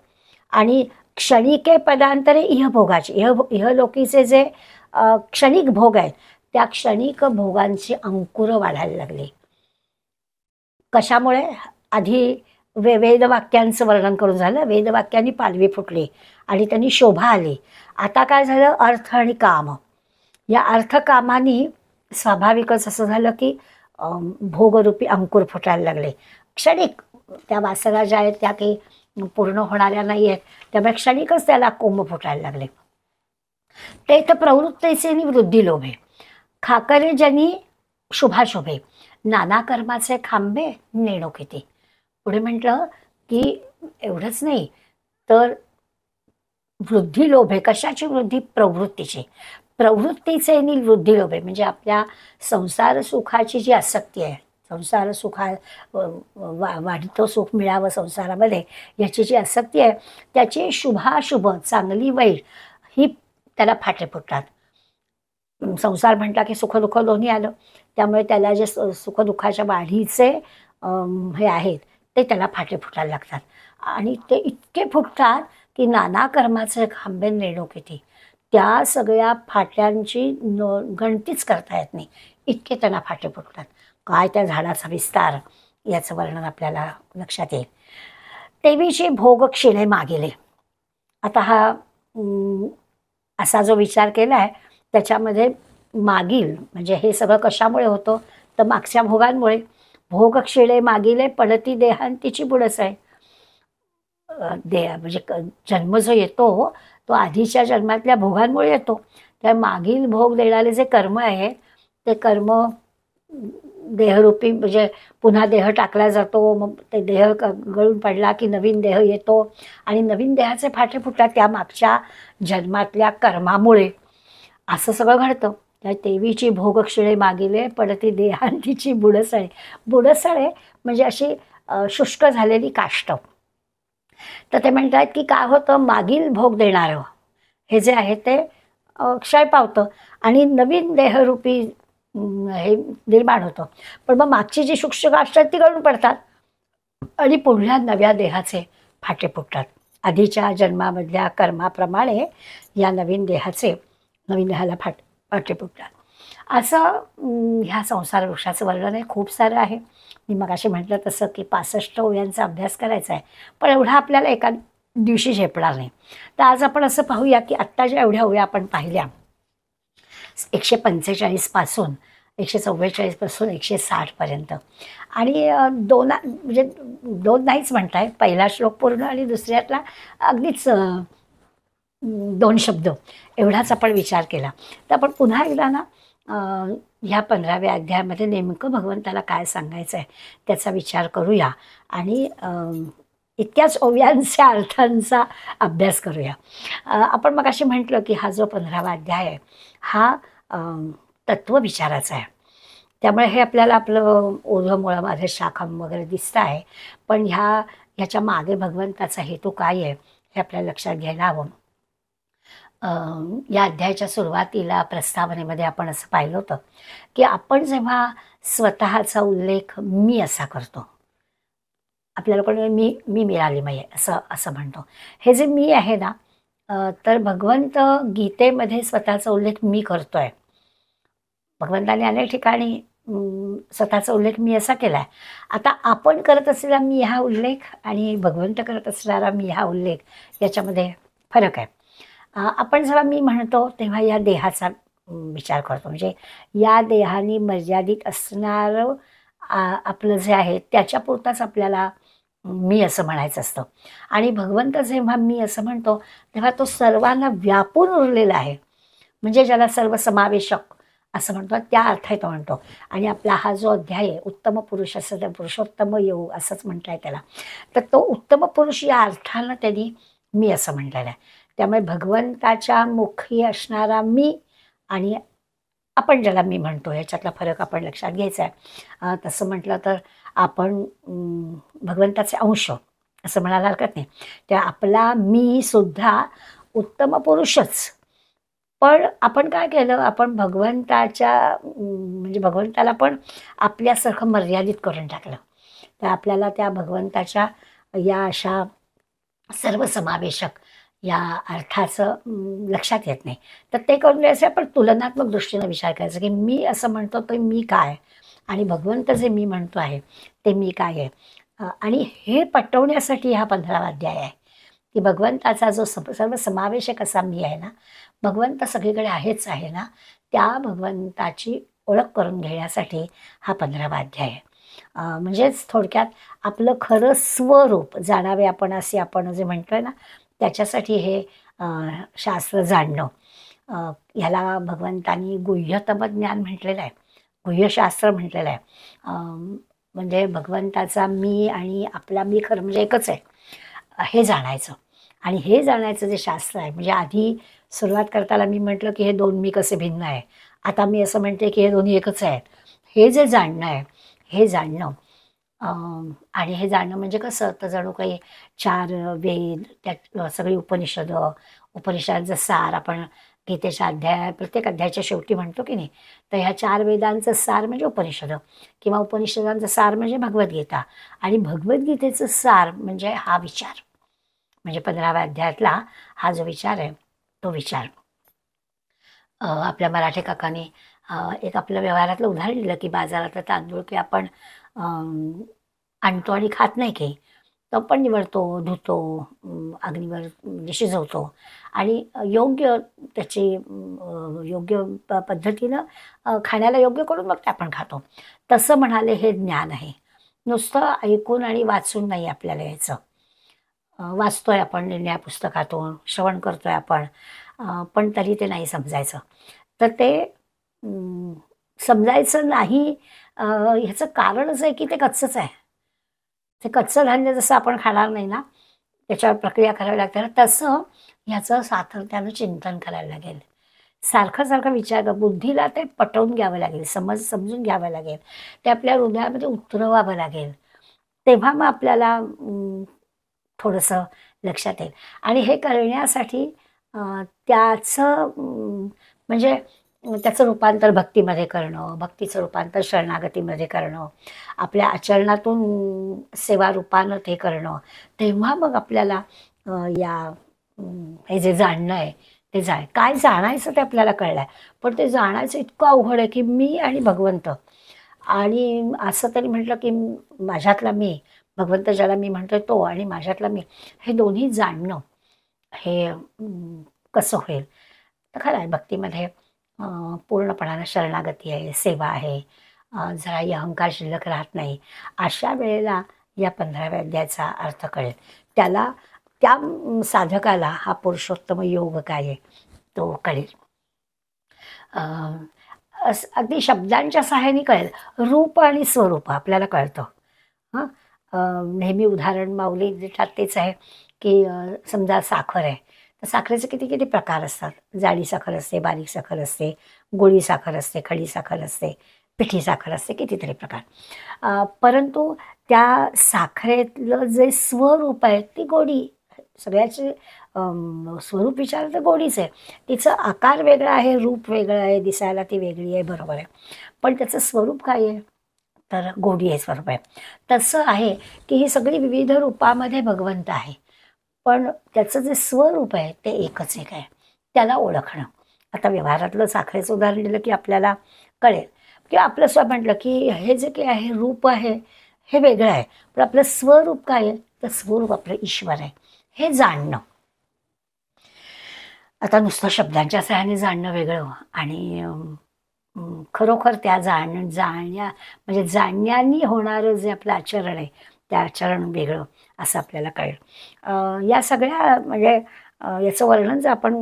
[SPEAKER 1] आणि क्षणिके पदांतरे इह भोगाचे, इहलोकीचे जे क्षणिक भोग आहेत त्या क्षणिक भोगांची अंकुर वाढायला लागली. कशामुळे, आधी वेदवाक्यांचं वर्णन करून झालं, वेदवाक्यांनी पालवी फुटली आणि त्यांनी शोभा आली. आता काय झालं, अर्थ आणि काम, या अर्थकामानी स्वाभाविकच असं झालं की भोगरूपी अंकुर फुटायला लागले. क्षणिक त्या वासना ज्या आहेत त्या काही पूर्ण होणाऱ्या नाही आहेत, त्यामुळे क्षणिकच त्याला कोंब फुटायला लागले. तेथ प्रवृत्तीचे वृद्धी लोभे, खाकरे जनी शुभाशुभे, नाना कर्माचे खांबे नेणो किती. पुढे म्हटलं की एवढंच नाही तर वृद्धी लोभे, कशाची वृद्धी, प्रवृत्तीची. प्रवृत्तीचे वृद्धी लोभे म्हणजे आपल्या संसार सुखाची जी आसक्ती आहे, संसार सुखा वाढतं सुख मिळावं संसारामध्ये याची जी आसक्ती आहे त्याची शुभाशुभ, चांगली वाईट ही त्याला फाटे फुटतात. संसार म्हटला की सुख दुःख दोन्ही आलं, त्यामुळे त्याला जे सुखदुःखाच्या वाढीचे हे आहेत ते त्याला फाटे फुटायला लागतात आणि ते इतके फुटतात की नाना कर्माचे खांबे नेणो किती, त्या सगळ्या फाट्यांची गणतीच करता येत नाही, इतके त्यांना फाटे फुटतात. काय त्या झाडाचा विस्तार याचं वर्णन आपल्याला लक्षात येईल. तेवीची भोग क्षीणे मागेले. आता हा असा जो विचार केला आहे त्याच्यामध्ये मागील म्हणजे हे सगळं कशामुळे होतं तर मागच्या भोगांमुळे भोग क्षीणे मागिले पडती देहांतीची बुडस आहे. म्हणजे जन्म जो येतो तो आधीच्या जन्मातल्या भोगांमुळे येतो. त्या मागील भोग देणारे जे कर्म आहे ते कर्म देहरूपी म्हणजे पुन्हा देह टाकला जातो. मग ते देह गळून पडला की नवीन देह येतो आणि नवीन देहाचे फाटे फुटतात त्या मागच्या जन्मातल्या कर्मामुळे. असं सगळं घडतं. त्या देवीची भोग क्षीणे मागिले पडती देहांतीची बुडसळे. बुडसळे म्हणजे अशी शुष्क झालेली काष्ट. तर ते म्हणतात की काय होतं, मागील भोग देणारं हे जे आहे ते क्षय पावतं आणि नवीन देहरूपी हे निर्माण होतं. पण मग मागची जी शुष्क काष्ट ती गळून पडतात आणि पुढल्या नव्या देहाचे फाटे फुटतात. आधीच्या जन्मामधल्या कर्माप्रमाणे या नवीन देहाला फाटे फुटतात. असं ह्या संसार वृक्षाचं वर्णन आहे. खूप सारं आहे. मी मगाशी म्हटलं तसं की 65 ओव्यांचा अभ्यास करायचा आहे, पण एवढा आपल्याला एका दिवशी झेपणार नाही. तर आज आपण असं पाहूया की आत्ता ज्या एवढ्या ओव्या आपण पाहिल्या 145 पासून 144 पासून 160 पर्यंत आणि म्हणजे दोन नाहीच म्हणताय, पहिला श्लोक पूर्ण आणि दुसऱ्यातला अगदीच 2 शब्द एवढाच आपण विचार केला. तर आपण पुन्हा एकदा ना ह्या 15व्या अध्यायामध्ये नेमकं भगवंताला काय सांगायचं आहे त्याचा विचार करूया आणि इतक्याच ओव्यांच्या अर्थांचा अभ्यास करूया. आपण मगाशी म्हटलं की हा जो 15वा अध्याय आहे हा तत्वविचाराचा आहे. त्यामुळे हे आपल्याला आपलं ओझं मुळं माझे शाखम वगैरे दिसतं आहे, पण ह्याच्या मागे भगवंताचा हेतू काय आहे हे आपल्याला लक्षात घ्यायला हवं. या अध्यायाच्या सुरुवातीला प्रस्तावनेमध्ये आपण असं पाहिलं होतं की आपण जेव्हा स्वतःचा उल्लेख मी असा करतो, आपल्याला पण मी मिळालीमय असं म्हणतो. हे जे मी आहे ना, तर भगवंत गीतेमध्ये स्वतःचा उल्लेख मी करतोय. भगवंताने अनेक ठिकाणी स्वतःचा उल्लेख मी असा केला आहे. आता आपण करत असलेला मी हा उल्लेख आणि भगवंत करत असणारा मी हा उल्लेख याच्यामध्ये फरक आहे. आपण जेव्हा मी म्हणतो तेव्हा या देहाचा विचार करतो, म्हणजे या देहाने मर्यादित असणारं आपलं जे आहे त्याच्यापुरताच आपल्याला मी असं म्हणायचं असतं. आणि भगवंत जेव्हा मी असं म्हणतो तेव्हा तो सर्वांना व्यापून उरलेला आहे, म्हणजे ज्याला सर्वसमावेशक असं म्हणतो त्या अर्थात तो म्हणतो. आणि आपला हा जो अध्याय आहे उत्तम पुरुष असं पुरुषोत्तम योग असंच म्हणताय त्याला, तर तो उत्तम पुरुष या अर्थानं त्यांनी मी असं म्हटलेलं आहे. त्यामुळे भगवंताच्या मुखी असणारा मी आणि आपण ज्याला मी म्हणतो ह्याच्यातला फरक आपण लक्षात घ्यायचा आहे. तसं म्हटलं तर आपण भगवंताचे अंश असं म्हणायला हरकत नाही. त्या आपला मी सुद्धा उत्तम पुरुषच, पण आपण काय केलं, आपण भगवंताच्या म्हणजे भगवंताला पण आपल्यासारखं मर्यादित करून टाकलं. तर आपल्याला त्या भगवंताच्या या अशा सर्वसमावेशक या अर्थाचं लक्षात येत नाही. तर ते करून द्यायचं आपण तुलनात्मक दृष्टीनं विचार करायचा की मी असं म्हणतो तर मी काय आणि भगवंत जे मी म्हणतो आहे ते मी काय आहे. आणि हे पटवण्यासाठी हा 15वा अध्याय आहे की भगवंताचा जो सर्वसमावेशक असा मी आहे ना, भगवंत सगळीकडे आहेच आहे ना, त्या भगवंताची ओळख करून घेण्यासाठी हा 15वा अध्याय आहे. म्हणजेच थोडक्यात आपलं खरं स्वरूप जाणावे आपण असे आपण जे म्हणतोय ना, त्याच्यासाठी हे शास्त्र जाणणं, ह्याला भगवंतांनी गुह्यतम ज्ञान म्हटलेलं आहे, गुह्यशास्त्र म्हटलेलं आहे. म्हणजे भगवंताचा मी आणि आपला मी खरं म्हणजे एकच आहे हे जाणायचं. आणि हे जाणायचं जे शास्त्र आहे, म्हणजे आधी सुरुवात करताना मी म्हटलं की हे दोन मी कसे भिन्न आहे, आता मी असं म्हणते की हे दोन्ही एकच आहेत. हे जे जाणणं आहे हे जाणणं, आणि हे जाणणं म्हणजे कसं, तर जणू काही 4 वेद, त्यात सगळी उपनिषदांचं सार आपण गीतेच्या प्रत्येक अध्यायाच्या शेवटी म्हणतो की नाही, तर ह्या 4 वेदांचं सार म्हणजे उपनिषद किंवा उपनिषदांचं सार म्हणजे भगवद्गीता आणि भगवद्गीतेचं सार म्हणजे हा विचार, म्हणजे 15व्या अध्यायातला हा जो विचार आहे तो विचार. आपल्या मराठी काकांनी एक आपलं व्यवहारातलं उदाहरण दिलं की बाजारातलं तांदूळ की आपण आणतो आणि खात नाही की, तो पण निवडतो, धुतो, अग्नीवर म्हणजे शिजवतो आणि योग्य त्याची योग्य पद्धतीनं खाण्याला योग्य करून मग ते आपण खातो. तसं म्हणाले हे ज्ञान आहे. नुसतं ऐकून आणि वाचून नाही आपल्याला यायचं. वाचतोय आपण न्याय पुस्तकातून, श्रवण करतोय आपण, पण तरी ते नाही समजायचं. तर ते समजायचं नाही ह्याचं कारणच आहे की ते कच्चंच आहे. ते कच्चं धान्य जसं आपण खाणार नाही ना, त्याच्यावर प्रक्रिया करावी लागते ना, तसं ह्याचं सातत्यानं चिंतन करायला लागेल. सारखं विचार बुद्धीला ते पटवून घ्यावं लागेल, समजून घ्यावं लागेल. ते आपल्या हृदयामध्ये उतरवावं लागेल. तेव्हा मग आपल्याला थोडंसं लक्षात येईल. आणि हे करण्यासाठी त्याचं म्हणजे त्याचं रूपांतर भक्तीमध्ये करणं, भक्तीचं रूपांतर शरणागतीमध्ये करणं, आपल्या आचरणातून सेवा रूपानं ते करणं. तेव्हा मग आपल्याला या हे जे जाणणं आहे ते काय जाणायचं ते आपल्याला कळलं आहे. पण ते जाणायचं इतकं अवघड आहे की मी आणि भगवंत, आणि असं तरी म्हटलं की माझ्यातला मी, भगवंत ज्याला मी म्हणतोय तो, आणि माझ्यातला मी, हे दोन्ही जाणणं हे कसं होईल. तर खरं आहे भक्तीमध्ये पूर्णपणानं शरणागती आहे, सेवा आहे, जराही अहंकार शिल्लक राहत नाही. अशा वेळेला या 15व्या अध्यायाचा अर्थ कळेल. त्याला त्या साधकाला हा पुरुषोत्तम योग काय आहे तो कळेल. अगदी शब्दांच्या सहाय्याने कळेल. रूप आणि स्वरूप आपल्याला कळतं. हां, नेहमी उदाहरण माऊली देतात तेच आहे की समजा साखर आहे, तर साखरेचे किती किती प्रकार असतात. जाडी साखर असते, बारीक साखर असते, गोडी साखर असते, खडी साखर असते, पिठी साखर असते, कितीतरी प्रकार. परंतु त्या साखरेतलं जे स्वरूप आहे ती गोडी. सगळ्याचे स्वरूप विचारलं तर गोडीच आहे. तिचं आकार वेगळा आहे, रूप वेगळं आहे, दिसायला ती वेगळी आहे, बरोबर आहे. पण त्याचं स्वरूप काय आहे तर गोडी हे स्वरूप आहे. तसं आहे की ही सगळी विविध रूपामध्ये भगवंत आहे, पण त्याचं जे स्वरूप आहे ते एकच एक आहे. त्याला ओळखणं. आता व्यवहारातलं साखरेचं उदाहरण दिलं की आपल्याला कळेल, किंवा आपलं स्व म्हटलं की हे जे काही आहे रूप आहे हे वेगळं आहे, पण आपलं स्वरूप काय आहे तर स्वरूप आपलं ईश्वर आहे. हे जाणणं. आता नुसतं शब्दांच्या सहाय्याने जाणणं वेगळं, आणि खरोखर त्या जाणण्या म्हणजे जाणण्यानी होणारं जे आपलं आचरण आहे त्या आचरण वेगळं असं आपल्याला कळेल. या सगळ्या म्हणजे याचं वर्णन जर आपण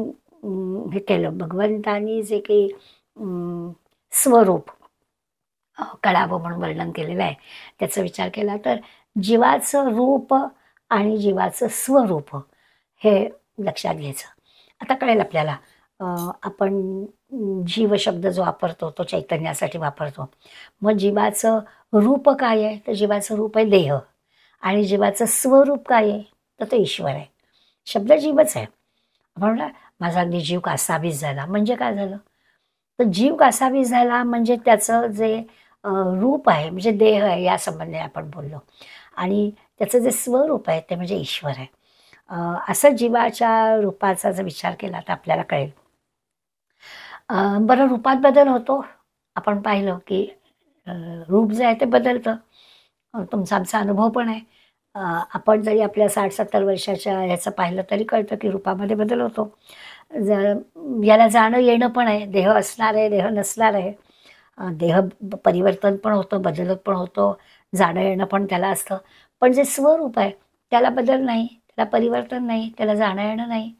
[SPEAKER 1] हे केलं, भगवंतानी जे काही स्वरूप कळावं म्हणून वर्णन केलेलं आहे त्याचा विचार केला तर जीवाचं रूप आणि जीवाचं स्वरूप हे लक्षात घ्यायचं. आता कळेल आपल्याला. आपण जीव शब्द जो वापरतो तो चैतन्यासाठी वापरतो. मग जीवाचं रूप काय आहे तर जीवाचं रूप आहे देह, आणि जीवाचं स्वरूप काय आहे तर तो ईश्वर आहे. शब्द जीवच आहे. म्हणून माझा अगदी जीव कासावीस झाला म्हणजे काय झालं तर जीव कासावीस झाला म्हणजे त्याचं जे रूप आहे म्हणजे देह आहे या संबंधी आपण बोललो, आणि त्याचं जे स्वरूप आहे ते म्हणजे ईश्वर आहे. असं जीवाच्या रूपाचा जर विचार केला तर आपल्याला कळेल. बरं, रूपात बदल होतो. आपण पाहिलं की रूप जे आहे ते बदलतं. तुमचा आमचा अनुभव पण आहे. आपण जरी आपल्या 60-70 वर्षाच्या ह्याचं पाहिलं तरी कळतं की रूपामध्ये बदल होतो. याला जाणं येणं पण आहे. देह असणार आहे, देह नसणार आहे. देह परिवर्तन पण होतं, बदलत पण होतो, जाणं येणं पण त्याला असतं. पण जे स्वरूप आहे त्याला बदल नाही, त्याला परिवर्तन नाही, त्याला जाणं येणं नाही.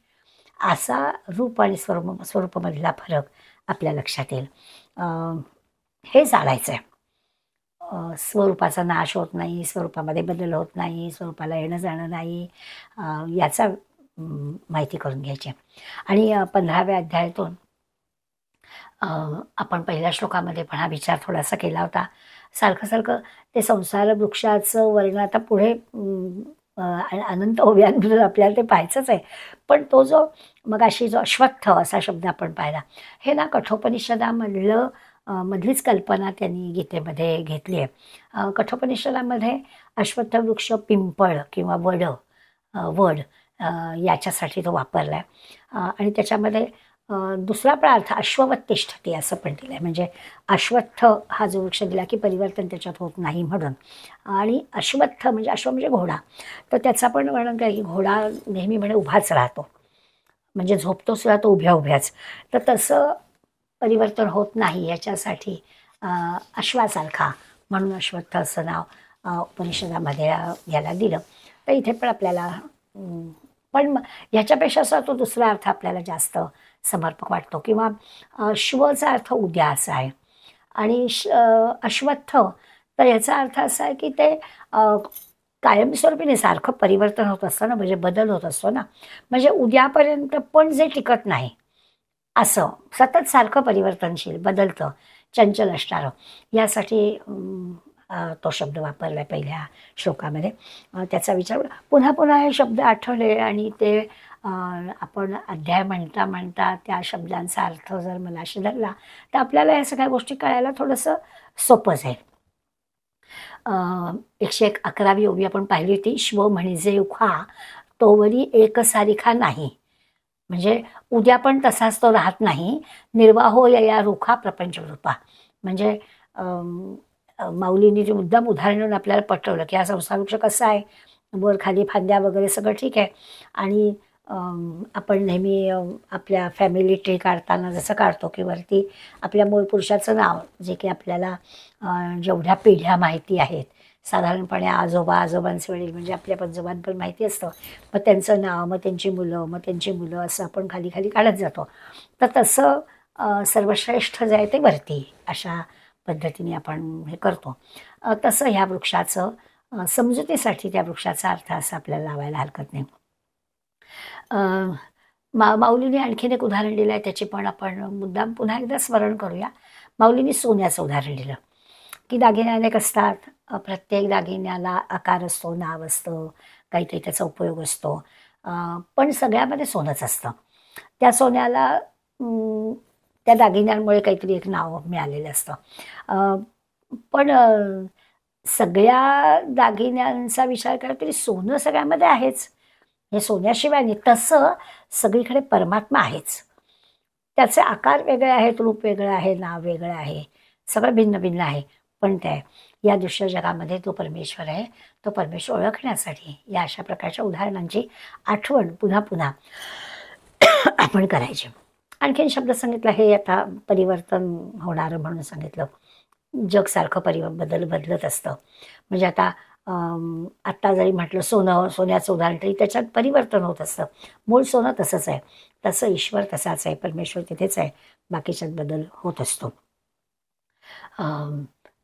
[SPEAKER 1] असा रूप आणि स्वरूपामधला फरक आपल्या लक्षात येईल. हे जाणायचं आहे. स्वरूपाचा नाश होत नाही, स्वरूपामध्ये बदल होत नाही, स्वरूपाला येणं जाणं नाही, याचा माहिती करून घ्यायची. आणि 15व्या अध्यायातून आपण पहिल्या श्लोकामध्ये पण हा विचार थोडासा केला होता. सारखं ते संसार वृक्षाचं वर्णन आता पुढे अनंत ओव्यांबद्दल आपल्याला ते पाहायचंच आहे. पण तो जो मगाशी जो अश्वत्थ असा शब्द आपण पाहिला, हे ना कठोपनिषदामधलं मधलीच कल्पना त्यांनी गीतेमध्ये घेतली आहे. कठोपनिषदामध्ये अश्वत्थ वृक्ष पिंपळ किंवा वड याच्यासाठी तो वापरला आहे. आणि त्याच्यामध्ये दुसरा पण अर्थ अश्ववत्तिष्ठती असं पण दिलं आहे. म्हणजे अश्वत्थ हा जो वृक्ष दिला की परिवर्तन त्याच्यात होत नाही म्हणून. आणि अश्वत्थ म्हणजे अश्व म्हणजे घोडा, तर त्याचा पण वर्णन काय की घोडा नेहमी म्हणे उभाच राहतो, म्हणजे झोपतो सुद्धा तो उभ्या उभ्याच. तर तसं परिवर्तन होत नाही याच्यासाठी अश्वासारखा म्हणून अश्वत्थ असं नाव उपनिषदामध्ये याला दिलं. तर इथे पण आपल्याला पण ह्याच्यापेक्षा असा तो दुसरा अर्थ आपल्याला जास्त समर्पक वाटतो. किंवा श्वचा अर्थ उद्या असा आहे आणि अश्वत्थ तर याचा अर्थ असा आहे की ते कायमस्वरूपीने सारखं परिवर्तन होत असतं ना, म्हणजे बदल होत असतो ना, म्हणजे उद्यापर्यंत पण जे टिकत नाही असं सतत सारखं परिवर्तनशील बदलतं चंचल असणारं, यासाठी तो शब्द वापरला आहे पहिल्या श्लोकामध्ये. त्याचा विचार पुन्हा पुन्हा हे शब्द आठवले आणि ते आपण अध्याय म्हणता म्हणता त्या शब्दांचा अर्थ जर मनाशी धरला तर आपल्याला या सगळ्या गोष्टी कळायला थोडंसं सोपं जाईल. 111वी ओवी आपण पाहिली होती. श्व म्हणजे उखा तोवरी एकसारिखा नाही, म्हणजे उद्या पण तसाच तो राहत नाही. निर्वाहो यया रुखा प्रपंच रूपा, म्हणजे माऊलींनी जे मुद्दाम उदाहरण आपल्याला पटवलं की हा संसार वृक्ष कसा आहे, वर खाली फांद्या वगैरे सगळं ठीक आहे. आणि आपण नेहमी आपल्या फॅमिली ट्री काढताना जसं काढतो की वरती आपल्या मूळ पुरुषाचं नाव, जे की आपल्याला जेवढ्या पिढ्या माहिती आहेत साधारणपणे आजोबांचे वडील म्हणजे आपल्या पंजोबांपण माहिती असतं, मग त्यांचं नाव, मग त्यांची मुलं, मग त्यांची मुलं, असं आपण खाली खाली काढत जातो. तर तसं सर्वश्रेष्ठ जे आहे ते वरती अशा पद्धतीने आपण हे करतो. तसं ह्या वृक्षाचं समजुतीसाठी त्या वृक्षाचा अर्थ असा आपल्याला लावायला हरकत नाही. माऊलीने आणखीन एक उदाहरण दिलं आहे, त्याची पण आपण मुद्दाम पुन्हा एकदा स्मरण करूया. माऊलीने सोन्याचं उदाहरण दिलं की दागिने अनेक असतात, प्रत्येक दागिन्याला आकार असतो, नाव असतं, काहीतरी त्याचा उपयोग असतो, पण सगळ्यामध्ये सोनंच असतं. त्या सोन्याला त्या दागिन्यांमुळे काहीतरी एक नाव मिळालेलं असतं. पण सगळ्या दागिन्यांचा विचार केला तरी सोनं सगळ्यामध्ये आहेच, हे सोन्याशिवाय नाही. तसं सगळीकडे परमात्मा आहेच, त्याचे आकार वेगळे आहेत, रूप वेगळं आहे, नाव वेगळं आहे, सगळं भिन्न भिन्न आहे. पण त्या या दृश्य जगामध्ये तो परमेश्वर आहे. तो परमेश्वर ओळखण्यासाठी या अशा प्रकारच्या उदाहरणांची आठवण पुन्हा पुन्हा आपण करायची. आणखीन शब्द सांगितला, हे आता परिवर्तन होणारं म्हणून सांगितलं. जग सारखं बदलत असतं. म्हणजे आता आत्ता जरी म्हटलं सोन्याचं उदाहरण तरी त्याच्यात परिवर्तन होत असतं. मूळ सोनं तसंच आहे, तसं ईश्वर तसाच आहे, परमेश्वर तिथेच आहे, बाकीच्यात बदल होत असतो.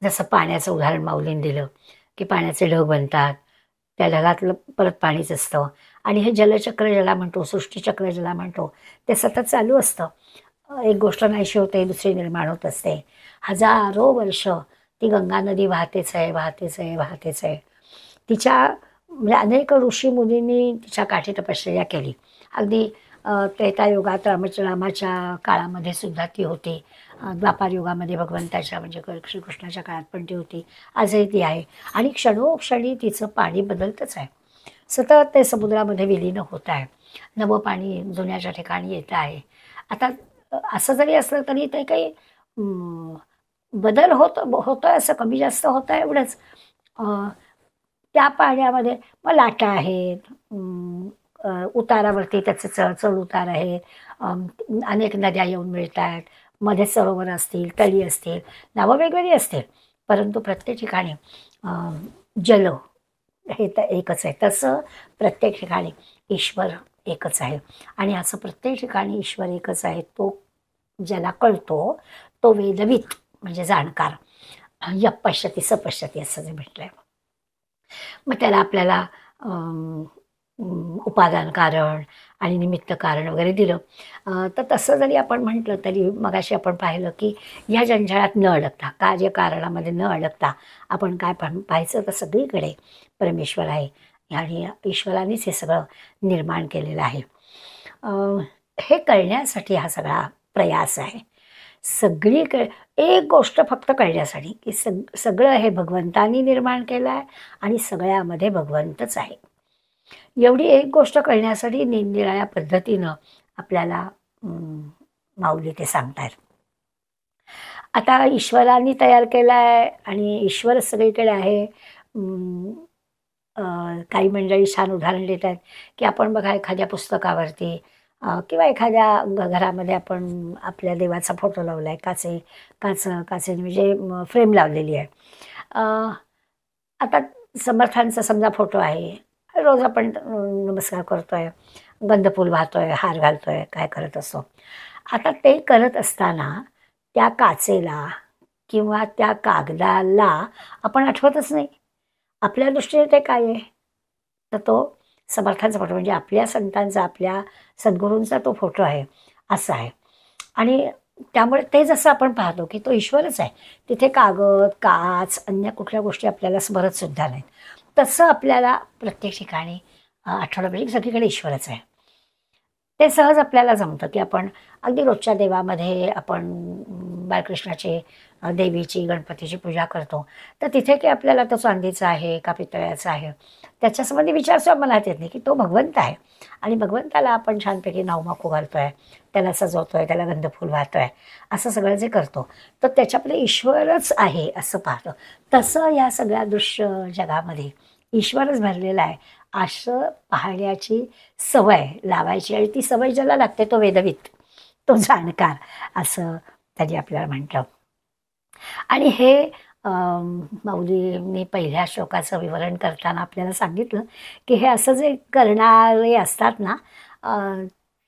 [SPEAKER 1] जसं पाण्याचं उदाहरण माऊलीने दिलं की पाण्याचे ढग बनतात, त्या ढगातलं परत पाणीच असतं. आणि हे जलचक्र ज्याला म्हणतो, सृष्टीचक्र ज्याला म्हणतो, ते सतत चालू असतं. एक गोष्ट नाहीशी होते, दुसरी निर्माण होत असते. हजारो वर्ष ती गंगा नदी वाहतेच आहे. तिच्या म्हणजे अनेक ऋषीमुनींनी तिच्या काठी तपश्चर्या केली. अगदी त्रेतायुगात रामाच्या काळामध्ये सुद्धा ती होती, द्वापार युगामध्ये भगवंताच्या म्हणजे श्रीकृष्णाच्या काळात पण ती होती, आजही ती आहे. आणि क्षणोक्षणी तिचं पाणी बदलतच आहे, सतत ते समुद्रामध्ये विलीन होत आहे, नवं पाणी जुन्याच्या ठिकाणी येत आहे. आता असं जरी असलं तरी ते काही बदल होतोय असं कमी जास्त होतं आहे एवढंच. त्या पाण्यामध्ये मग लाटा आहेत, उतारावरती त्याचे चढ उतार आहेत, अनेक नद्या येऊन मिळत आहेत, मध्ये सरोवर असतील, तळी असतील, नावं वेगवेगळी असतील, परंतु प्रत्येक ठिकाणी जल हे तर एकच आहे. तसं प्रत्येक ठिकाणी ईश्वर एकच आहे. आणि असं प्रत्येक ठिकाणी ईश्वर एकच आहे, तो ज्याला कळतो तो वेदवित म्हणजे जाणकार, यपश्यती सपश्यती असं जे म्हटलंय. मग त्याला आपल्याला उपादान कारण आणि निमित्त कारण वगैरे दिलं. तर तसं जरी आपण म्हटलं तरी मगाशी आपण पाहिलं की या जंजाळात न अडकता, कार्यकारणामध्ये न अडकता आपण काय पाहायचं तर सगळीकडे परमेश्वर आहे आणि ईश्वरानेच हे सगळं निर्माण केलेलं आहे. हे कळण्यासाठी हा सगळा प्रयास आहे. सगळीकडे एक गोष्ट फक्त कळण्यासाठी की सगळं हे भगवंतानी निर्माण केलं आहे आणि सगळ्यामध्ये भगवंतच आहे. एवढी एक गोष्ट कळण्यासाठी निरनिराळ्या पद्धतीनं आपल्याला माऊली ते सांगतायत. आता ईश्वराने तयार केला आहे आणि ईश्वर सगळीकडे आहे. काही मंडळी छान उदाहरण देत आहेत की आपण बघा एखाद्या पुस्तकावरती किंवा एखाद्या घरामध्ये आपण आपल्या देवाचा फोटो लावला आहे, काचेने म्हणजे फ्रेम लावलेली आहे. आता समर्थांचा समजा फोटो आहे, रोज आपण नमस्कार करतोय, गंधफूल वाहतोय, हार घालतोय, काय करत असतो. आता ते करत असताना त्या काचेला किंवा त्या कागदाला आपण आठवतच नाही. आपल्या दृष्टीने ते काय आहे, तर तो समर्थांचा फोटो म्हणजे आपल्या संतांचा, आपल्या सद्गुरूंचा तो फोटो आहे, असा आहे. आणि त्यामुळे ते जसं आपण पाहतो की तो ईश्वरच आहे, तिथे कागद, काच, अन्य कुठल्या गोष्टी आपल्याला स्मरत सुद्धा नाहीत. तसं आपल्याला प्रत्येक ठिकाणी आठवलं पाहिजे की सगळीकडे ईश्वरच आहे. ते सहज आपल्याला जमतं की आपण अगदी रोजच्या देवामध्ये आपण बाळकृष्णाची, देवीची, गणपतीची पूजा करतो, तर तिथे की आपल्याला तो चांदीचा आहे का पितळ्याचा आहे त्याच्यासंबंधी विचारसुद्धा मनात येत नाही की तो भगवंत आहे. आणि भगवंताला आपण छानपैकी नावमाकू घालतोय, त्याला सजवतोय, त्याला गंधफूल वाहतोय, असं सगळं जे करतो तर त्याच्यामध्ये ईश्वरच आहे असं पाहतो. तसं या सगळ्या दृश्य जगामध्ये ईश्वरच भरलेला आहे असं पाहण्याची सवय लावायची. आणि ती सवय ज्याला लागते तो वेदवित, तो जाणकार, असं त्यांनी आपल्याला म्हटलं. आणि हे माऊलींनी पहिल्या श्लोकाचं विवरण करताना आपल्याला सांगितलं की हे असं जे करणारे असतात ना,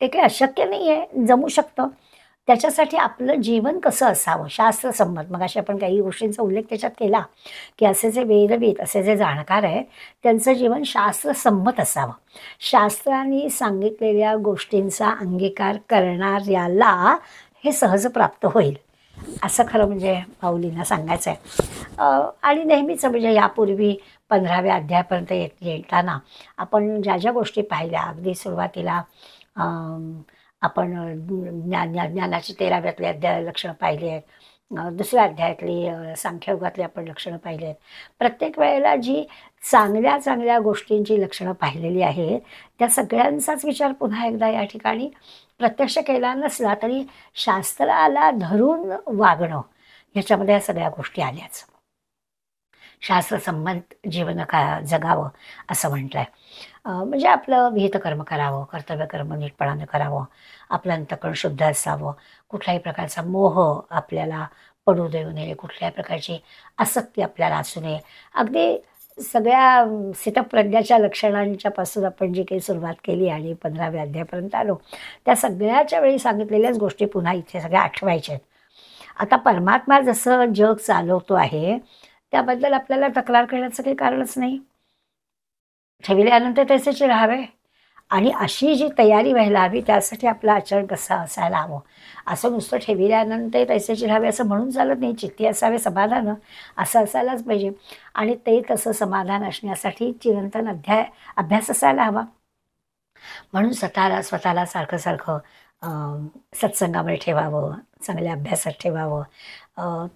[SPEAKER 1] ते काही अशक्य नाही आहे, जमू शकतं. त्याच्यासाठी आपलं जीवन कसं असावं, शास्त्रसंमत. मग अशा आपण काही गोष्टींचा उल्लेख त्याच्यात केला की असे जे वेदवित, असे जे जाणकार आहेत, त्यांचं जीवन शास्त्रसंमत असावं. शास्त्रांनी सांगितलेल्या गोष्टींचा अंगीकार करणाऱ्याला हे सहज प्राप्त होईल, असं खरं म्हणजे माऊलींना सांगायचं आहे. आणि नेहमीच म्हणजे यापूर्वी 15व्या अध्यायापर्यंत येताना आपण ज्या ज्या गोष्टी पाहिल्या, अगदी सुरुवातीला आपण ज्ञानाची 13व्यातली अध्याय लक्षणं पाहिली आहेत, दुसऱ्या अध्यायातली सांख्ययोगातली आपण लक्षणं पाहिली आहेत. प्रत्येक वेळेला जी चांगल्या चांगल्या गोष्टींची लक्षणं पाहिलेली आहेत त्या सगळ्यांचाच विचार पुन्हा एकदा या ठिकाणी प्रत्यक्ष केला नसला तरी शास्त्राला धरून वागणं ह्याच्यामध्ये या सगळ्या गोष्टी आल्याच. शास्त्रसंमत जीवन जगावं असं म्हटलं आहे. म्हणजे आपलं विहित कर्म करावं, कर्तव्य कर्म नीटपणानं करावं, आपलं अंतःकरण शुद्ध असावं, कुठल्याही प्रकारचा मोह आपल्याला पडू देऊ नये, कुठल्याही प्रकारची आसक्ती आपल्याला असू नये. अगदी सगळ्या स्थितप्रज्ञाच्या लक्षणांच्या पासून आपण जी काही सुरुवात केली आणि 15व्या अध्यायापर्यंत आलो, त्या सगळ्याच्या वेळी सांगितलेल्याच गोष्टी पुन्हा इथे सगळ्या आठवायच्या आहेत. आता परमात्मा जसं जग चालवतो आहे त्याबद्दल आपल्याला तक्रार करण्याचं काही कारणच नाही. ठेविल्यानंतर तसेच राहावे आणि अशी जी तयारी व्हायला हवी त्यासाठी आपलं आचरण कसं असायला हवं. असं नुसतं ठेविल्यानंतर तसेच राहावे असं म्हणून चालत नाही. चित्ती असावे समाधान असं असायलाच पाहिजे. आणि ते तसं समाधान असण्यासाठी चिरंतन अभ्यास असायला हवा. म्हणून स्वतःला सारखं सारखं सत्संगामध्ये ठेवावं, चांगल्या अभ्यासात ठेवावं.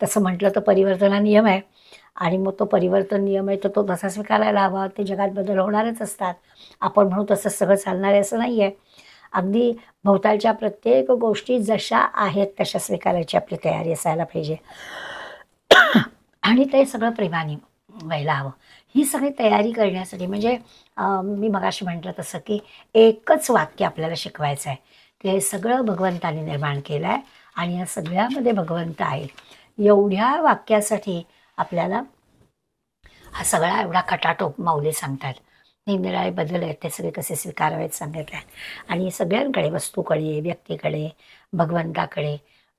[SPEAKER 1] तसं म्हटलं तर परिवर्तन हा नियम आहे आणि मग तो परिवर्तन नियम आहे तर तो तसा स्वीकारायला हवा. ते जगात बदल होणारच असतात. आपण म्हणू तसं सगळं चालणार आहे असं नाही आहे. अगदी भोवतालच्या प्रत्येक गोष्टी जशा आहेत तशा स्वीकारायची आपली तयारी असायला पाहिजे. आणि ते सगळं प्रेमाने व्हायला हवं. ही सगळी तयारी करण्यासाठी म्हणजे मी मगाशी म्हटलं तसं की एकच वाक्य आपल्याला शिकवायचं आहे की हे सगळं भगवंताने निर्माण केलं आहे आणि या सगळ्यामध्ये भगवंत आहे. एवढ्या वाक्यासाठी आपल्याला हा सगळा एवढा खटाटोप माऊली सांगतात. निरनिराळे बदल आहेत ते सगळे कसे स्वीकारावेत सांगितले आहे. आणि सगळ्यांकडे, वस्तूकडे, व्यक्तीकडे, भगवंताकडे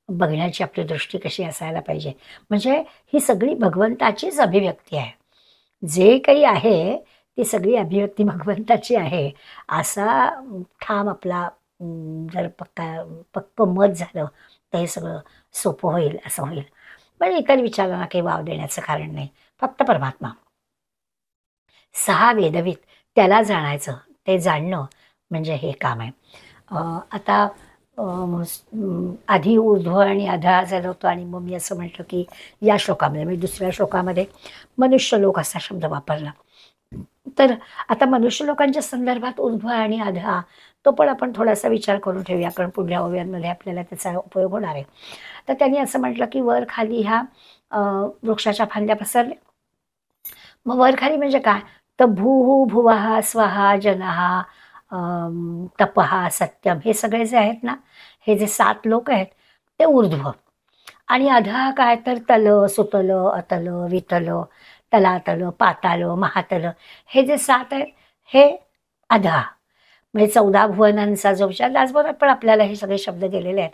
[SPEAKER 1] बघण्याची आपली दृष्टी कशी असायला पाहिजे. म्हणजे ही सगळी भगवंताचीच अभिव्यक्ती आहे. जे काही आहे ती सगळी अभिव्यक्ती भगवंताची आहे असा ठाम आपला जर पक्क मत झालं तर हे सगळं सोपं होईल असं होईल. पण इतर विचारांना काही वाव देण्याचं कारण नाही. फक्त परमात्मा 6 वेदवित त्याला जाणायचं, ते जाणणं म्हणजे हे काम आहे. आता आधी ऊर्ध्व आणि अधळा झालं होतं आणि मग मी असं म्हटलं की या श्लोकामध्ये म्हणजे दुसऱ्या श्लोकामध्ये मनुष्य लोक असा शब्द वापरला. तर आता मनुष्य लोकांच्या संदर्भात ऊर्ध्व आणि अधः तो पण आपण थोडासा विचार करून ठेवूया, कारण पुढल्या ओव्यांमध्ये आपल्याला त्याचा उपयोग होणार आहे. तर त्यांनी असं म्हटलं की वर खाली ह्या वृक्षाच्या फांद्या पसरल्या. मग वर खाली म्हणजे काय, तर भूः भुवः स्वः जनः तपः सत्यम, हे सगळे जे आहेत ना, हे जे 7 लोक आहेत ते ऊर्ध्व. आणि अधः काय, तर तल सुतल अतल वितल तलातल पाताल महातल, हे जे 7 आहेत हे अधः. म्हणजे 14 भुवनांचा जो विचार, त्याचबरोबर पण आपल्याला हे सगळे शब्द गेलेले आहेत.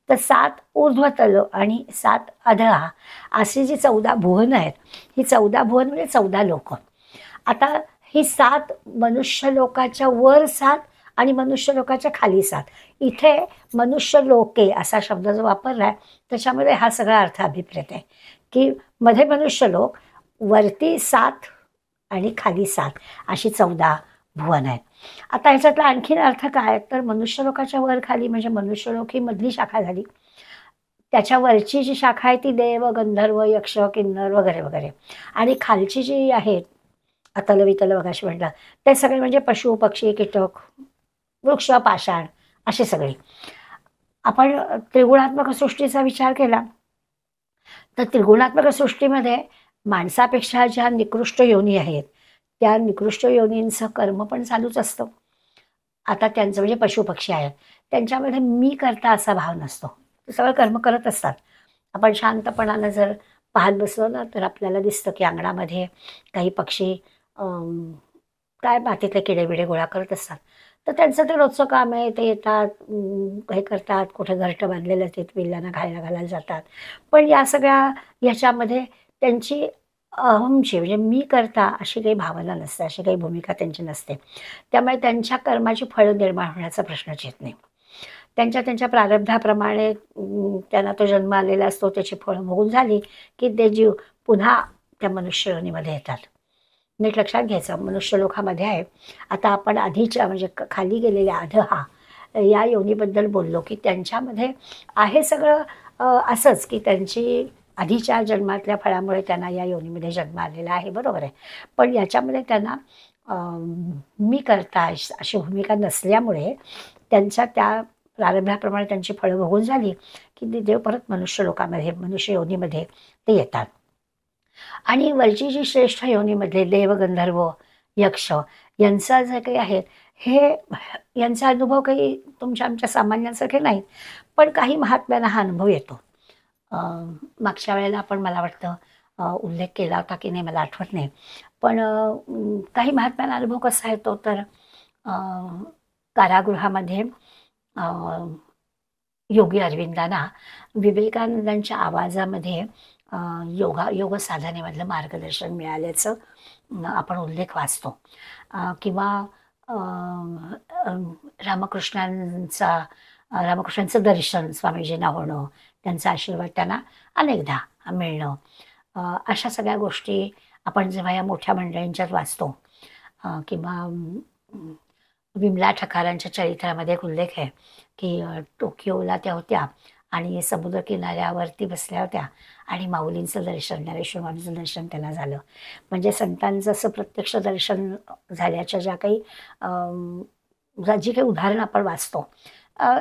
[SPEAKER 1] तर 7 ऊर्ध्वतल आणि 7 अधः, अशी जी 14 भुवन आहेत, ही 14 भुवन म्हणजे 14 लोक. आता ही 7 मनुष्य लोकाच्या वर 7 आणि मनुष्य लोकाच्या खाली 7. इथे मनुष्य लोके असा शब्द जो वापरलाय त्याच्यामध्ये हा सगळा अर्थ अभिप्रेत आहे की मध्ये मनुष्य लोक, वरती 7 आणि खाली 7 अशी 14 भुवन आहेत. आता ह्याच्यातला आणखीन अर्थ काय, तर मनुष्य लोकाच्या वर खाली म्हणजे मनुष्य लोक ही मधली शाखा झाली. त्याच्या वरची जी शाखा आहे ती देव गंधर्व यक्ष किन्नर वगैरे वगैरे, आणि खालची जी आहेत अतल वितल वगैरे म्हटलं ते सगळे म्हणजे पशु पक्षी कीटक वृक्ष पाषाण असे सगळे. आपण त्रिगुणात्मक सृष्टीचा विचार केला तर त्रिगुणात्मक सृष्टीमध्ये माणसापेक्षा ज्या निकृष्ट योनी आहेत त्या निकृष्ट योनींचं कर्म पण चालूच असतं. आता त्यांचं म्हणजे पशुपक्षी आहेत, त्यांच्यामध्ये मी करता असा भाव नसतो, ते सगळं कर्म करत असतात. आपण शांतपणानं जर पाहत बसलो ना तर आपल्याला दिसतं की अंगणामध्ये काही पक्षी काय मातीतले किडेबिडे गोळा करत असतात. तर त्यांचं ते रोजचं काम आहे, ते येतात हे करतात, कुठे घरटं बांधलेलं असते पिल्लांना खायला घालायला जातात. पण या सगळ्या ह्याच्यामध्ये त्यांची अहमची म्हणजे मी करता अशी काही भावना नसते, अशी काही भूमिका त्यांची नसते. त्यामुळे त्यांच्या कर्माची फळं निर्माण होण्याचा प्रश्नच येत नाही. त्यांच्या त्यांच्या प्रारब्धाप्रमाणे त्यांना तो जन्म आलेला असतो, त्याची फळं भोगून झाली की ते जीव पुन्हा त्या मनुष्य योनीमध्ये येतात. नीट लक्षात घ्यायचं, मनुष्य लोकामध्ये आहे. आता आपण आधीच्या म्हणजे खाली गेलेल्या अधहा या योनीबद्दल बोललो की त्यांच्यामध्ये आहे सगळं असंच की त्यांची आधीच्या जन्मातल्या फळामुळे त्यांना या योनीमध्ये जन्म आलेला आहे, बरोबर आहे. पण याच्यामध्ये त्यांना मी करता अशी भूमिका नसल्यामुळे त्यांच्या त्या प्रारंभाप्रमाणे त्यांची फळं भोगून झाली की देव परत मनुष्य लोकामध्ये मनुष्य योनीमध्ये ते येतात. आणि वरची जी श्रेष्ठ योनीमधले देव गंधर्व यक्ष यांचा जे काही आहेत हे यांचा अनुभव काही तुमच्या आमच्या सामान्यांसारखे नाहीत, पण काही महात्म्यांना हा अनुभव येतो. मागच्या वेळेला आपण मला वाटतं उल्लेख केला होता की नाही मला आठवत नाही, पण काही महात्म्यांना अनुभव कसा येतो तर कारागृहामध्ये योगी अरविंदांना विवेकानंदांच्या आवाजामध्ये योग साधनेमधलं मार्गदर्शन मिळाल्याचं आपण उल्लेख वाचतो. किंवा रामकृष्णांचं दर्शन स्वामीजींना होणं, त्यांचा आशीर्वाद त्यांना अनेकदा मिळणं, अशा सगळ्या गोष्टी आपण जेव्हा या मोठ्या मंडळींच्यात वाचतो. किंवा विमला ठकारांच्या चरित्रामध्ये एक उल्लेख आहे की टोकियोला त्या होत्या आणि समुद्र किनाऱ्यावरती बसल्या होत्या आणि माऊलींचं दर्शन, ज्ञानेश्वर माऊलींचं दर्शन त्यांना झालं. म्हणजे संतांचं असं प्रत्यक्ष दर्शन झाल्याच्या ज्या काही जी काही उदाहरणं आपण वाचतो,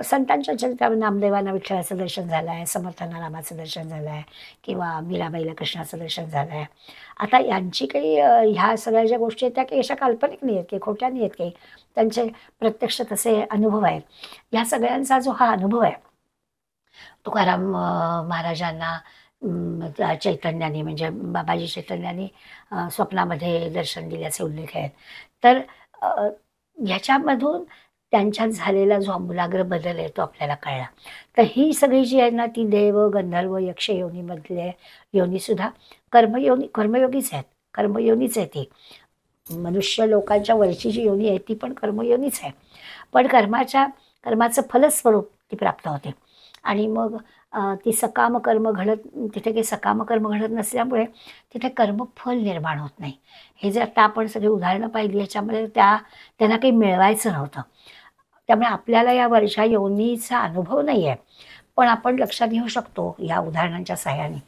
[SPEAKER 1] संतांच्या चरित्रामध्ये नामदेवांना विठ्ठलाचं दर्शन झालं आहे, समर्थांना रामाचं दर्शन झालं आहे, किंवा मीराबाईला कृष्णाचं दर्शन झालं आहे. आता यांची काही ह्या सगळ्या ज्या गोष्टी आहेत त्या काही अशा काल्पनिक नाही आहेत, काही खोट्या नाही आहेत, काही त्यांचे प्रत्यक्ष तसे अनुभव आहेत. ह्या सगळ्यांचा जो हा अनुभव आहे तुकाराम महाराजांना चैतन्याने म्हणजे बाबाजी चैतन्याने स्वप्नामध्ये दर्शन दिल्याचे उल्लेख आहेत. तर ह्याच्यामधून त्यांच्यात झालेला जो आमूलाग्र बदल आहे तो आपल्याला कळला. तर ही सगळी जी आहे ना ती देव गंधर्व यक्ष योनीमधले योनीसुद्धा कर्मयोगीच आहेत, कर्मयोनीच आहे ती. मनुष्य लोकांच्या वरची जी योनी आहे ती पण कर्मयोनीच आहे, पण कर्माचं फलस्वरूप ती प्राप्त होते. आणि मग ती सकाम कर्म घडत तिथे काही सकाम कर्म घडत नसल्यामुळे तिथे कर्मफल निर्माण होत नाही. हे जे आता आपण सगळी उदाहरणं पाहिली ह्याच्यामध्ये त्यांना काही मिळवायचं नव्हतं. त्यामुळे आपल्याला या वर्षा योनीचा अनुभव नाही आहे, पण आपण लक्षात घेऊ शकतो या उदाहरणांच्या सहाय्याने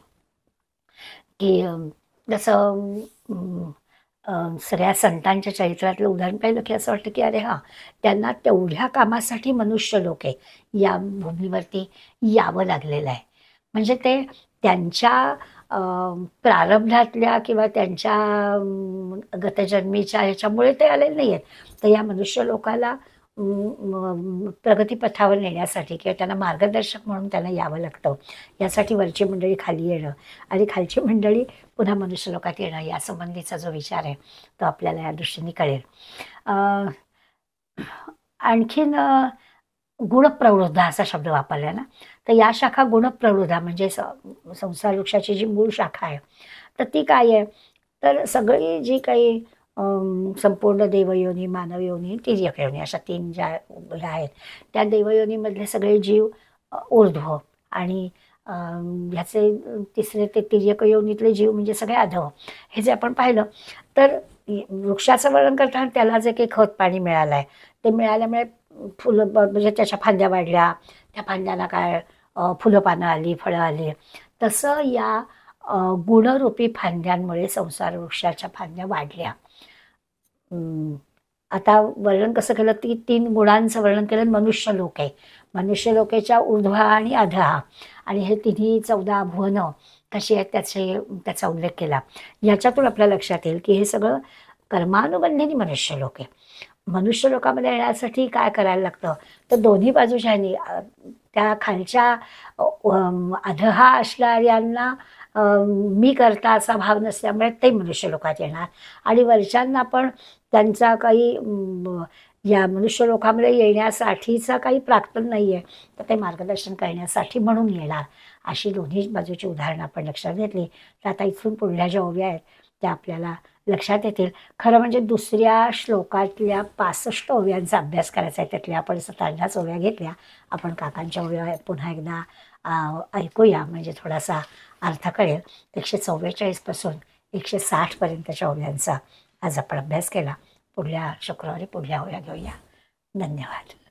[SPEAKER 1] की जसं सगळ्या संतांच्या चरित्रातलं उदाहरण पाहिलं की असं वाटतं की अरे हां, त्यांना तेवढ्या कामासाठी मनुष्य लोक आहे या भूमीवरती यावं लागलेलं आहे. म्हणजे ते त्यांच्या अ, प्रारब्धातल्या किंवा त्यांच्या गतजन्मीच्या ह्याच्यामुळे ते आलेले नाही आहेत. तर या मनुष्य लोकाला प्रगतीपथावर नेण्यासाठी किंवा त्यांना मार्गदर्शक म्हणून त्यांना यावं लागतं. यासाठी वरची मंडळी खाली येणं आणि खालची मंडळी पुन्हा मनुष्यलोकात येणं यासंबंधीचा जो विचार आहे तो आपल्याला या दृष्टीने कळेल. अ, आणखीन गुणप्रवृद्धा असा शब्द वापरला ना, तर या शाखा गुणप्रवृद्धा म्हणजे संसार वृक्षाची जी मूळ शाखा आहे, तर ती काय आहे? तर सगळी जी काही संपूर्ण देवयोनी, मानवयोनी, तिर्यक योनी अशा 3 ज्या ह्या आहेत, त्या देवयोनीमधले सगळे जीव ऊर्ध्व आणि ह्याचे तिसरे ते तिर्यक योनीतले जीव म्हणजे सगळे अधः. हे जे आपण पाहिलं तर वृक्षाचं वर्णन करताना त्याला जे काही खत पाणी मिळालं आहे, ते मिळाल्यामुळे फुलं म्हणजे त्याच्या फांद्या वाढल्या, त्या फांद्यांना काय फुलं पानं आली, फळं आली. तसं या गुणरूपी फांद्यांमुळे संसार वृक्षाच्या फांद्या वाढल्या. आता वर्णन कसं केलं की 3 गुणांचं वर्णन केलं. मनुष्यलोक आहे. मनुष्यलोकेच्या ऊर्ध्व आणि अधः आणि हे तिन्ही 14 भुवनं कशी आहेत त्याचा उल्लेख केला. याच्यातून आपल्या लक्षात येईल की हे सगळं कर्मानुबंधिनी मनुष्यलोक आहे. मनुष्यलोकामध्ये येण्यासाठी काय करायला लागतं? तर दोन्ही बाजूच्या ह्यानी त्या खालच्या अधः असणाऱ्यांना मी करता असा भाव नसल्यामुळे ते मनुष्यलोकात येणार आणि वरच्यांना पण त्यांचा काही या मनुष्यलोकामध्ये येण्यासाठीचा काही प्राक्तन नाही आहे, तर ते मार्गदर्शन करण्यासाठी म्हणून येणार. अशी दोन्ही बाजूची उदाहरणं आपण लक्षात घेतली तर आता इथून पुढल्या ज्या ओव्या आहेत त्या आपल्याला लक्षात येतील. खरं म्हणजे दुसऱ्या श्लोकातल्या 65 ओव्यांचा अभ्यास करायचा आहे. त्यातल्या आपण 57 ओव्या घेतल्या. आपण काकांच्या ओव्या पुन्हा एकदा ऐकूया म्हणजे थोडासा अर्थ कळेल. 144 पासून 160 पर्यंतच्या ओव्यांचा आज आपण अभ्यास केला. पुढल्या शुक्रवारी पुढल्या ओव्या घेऊया. धन्यवाद.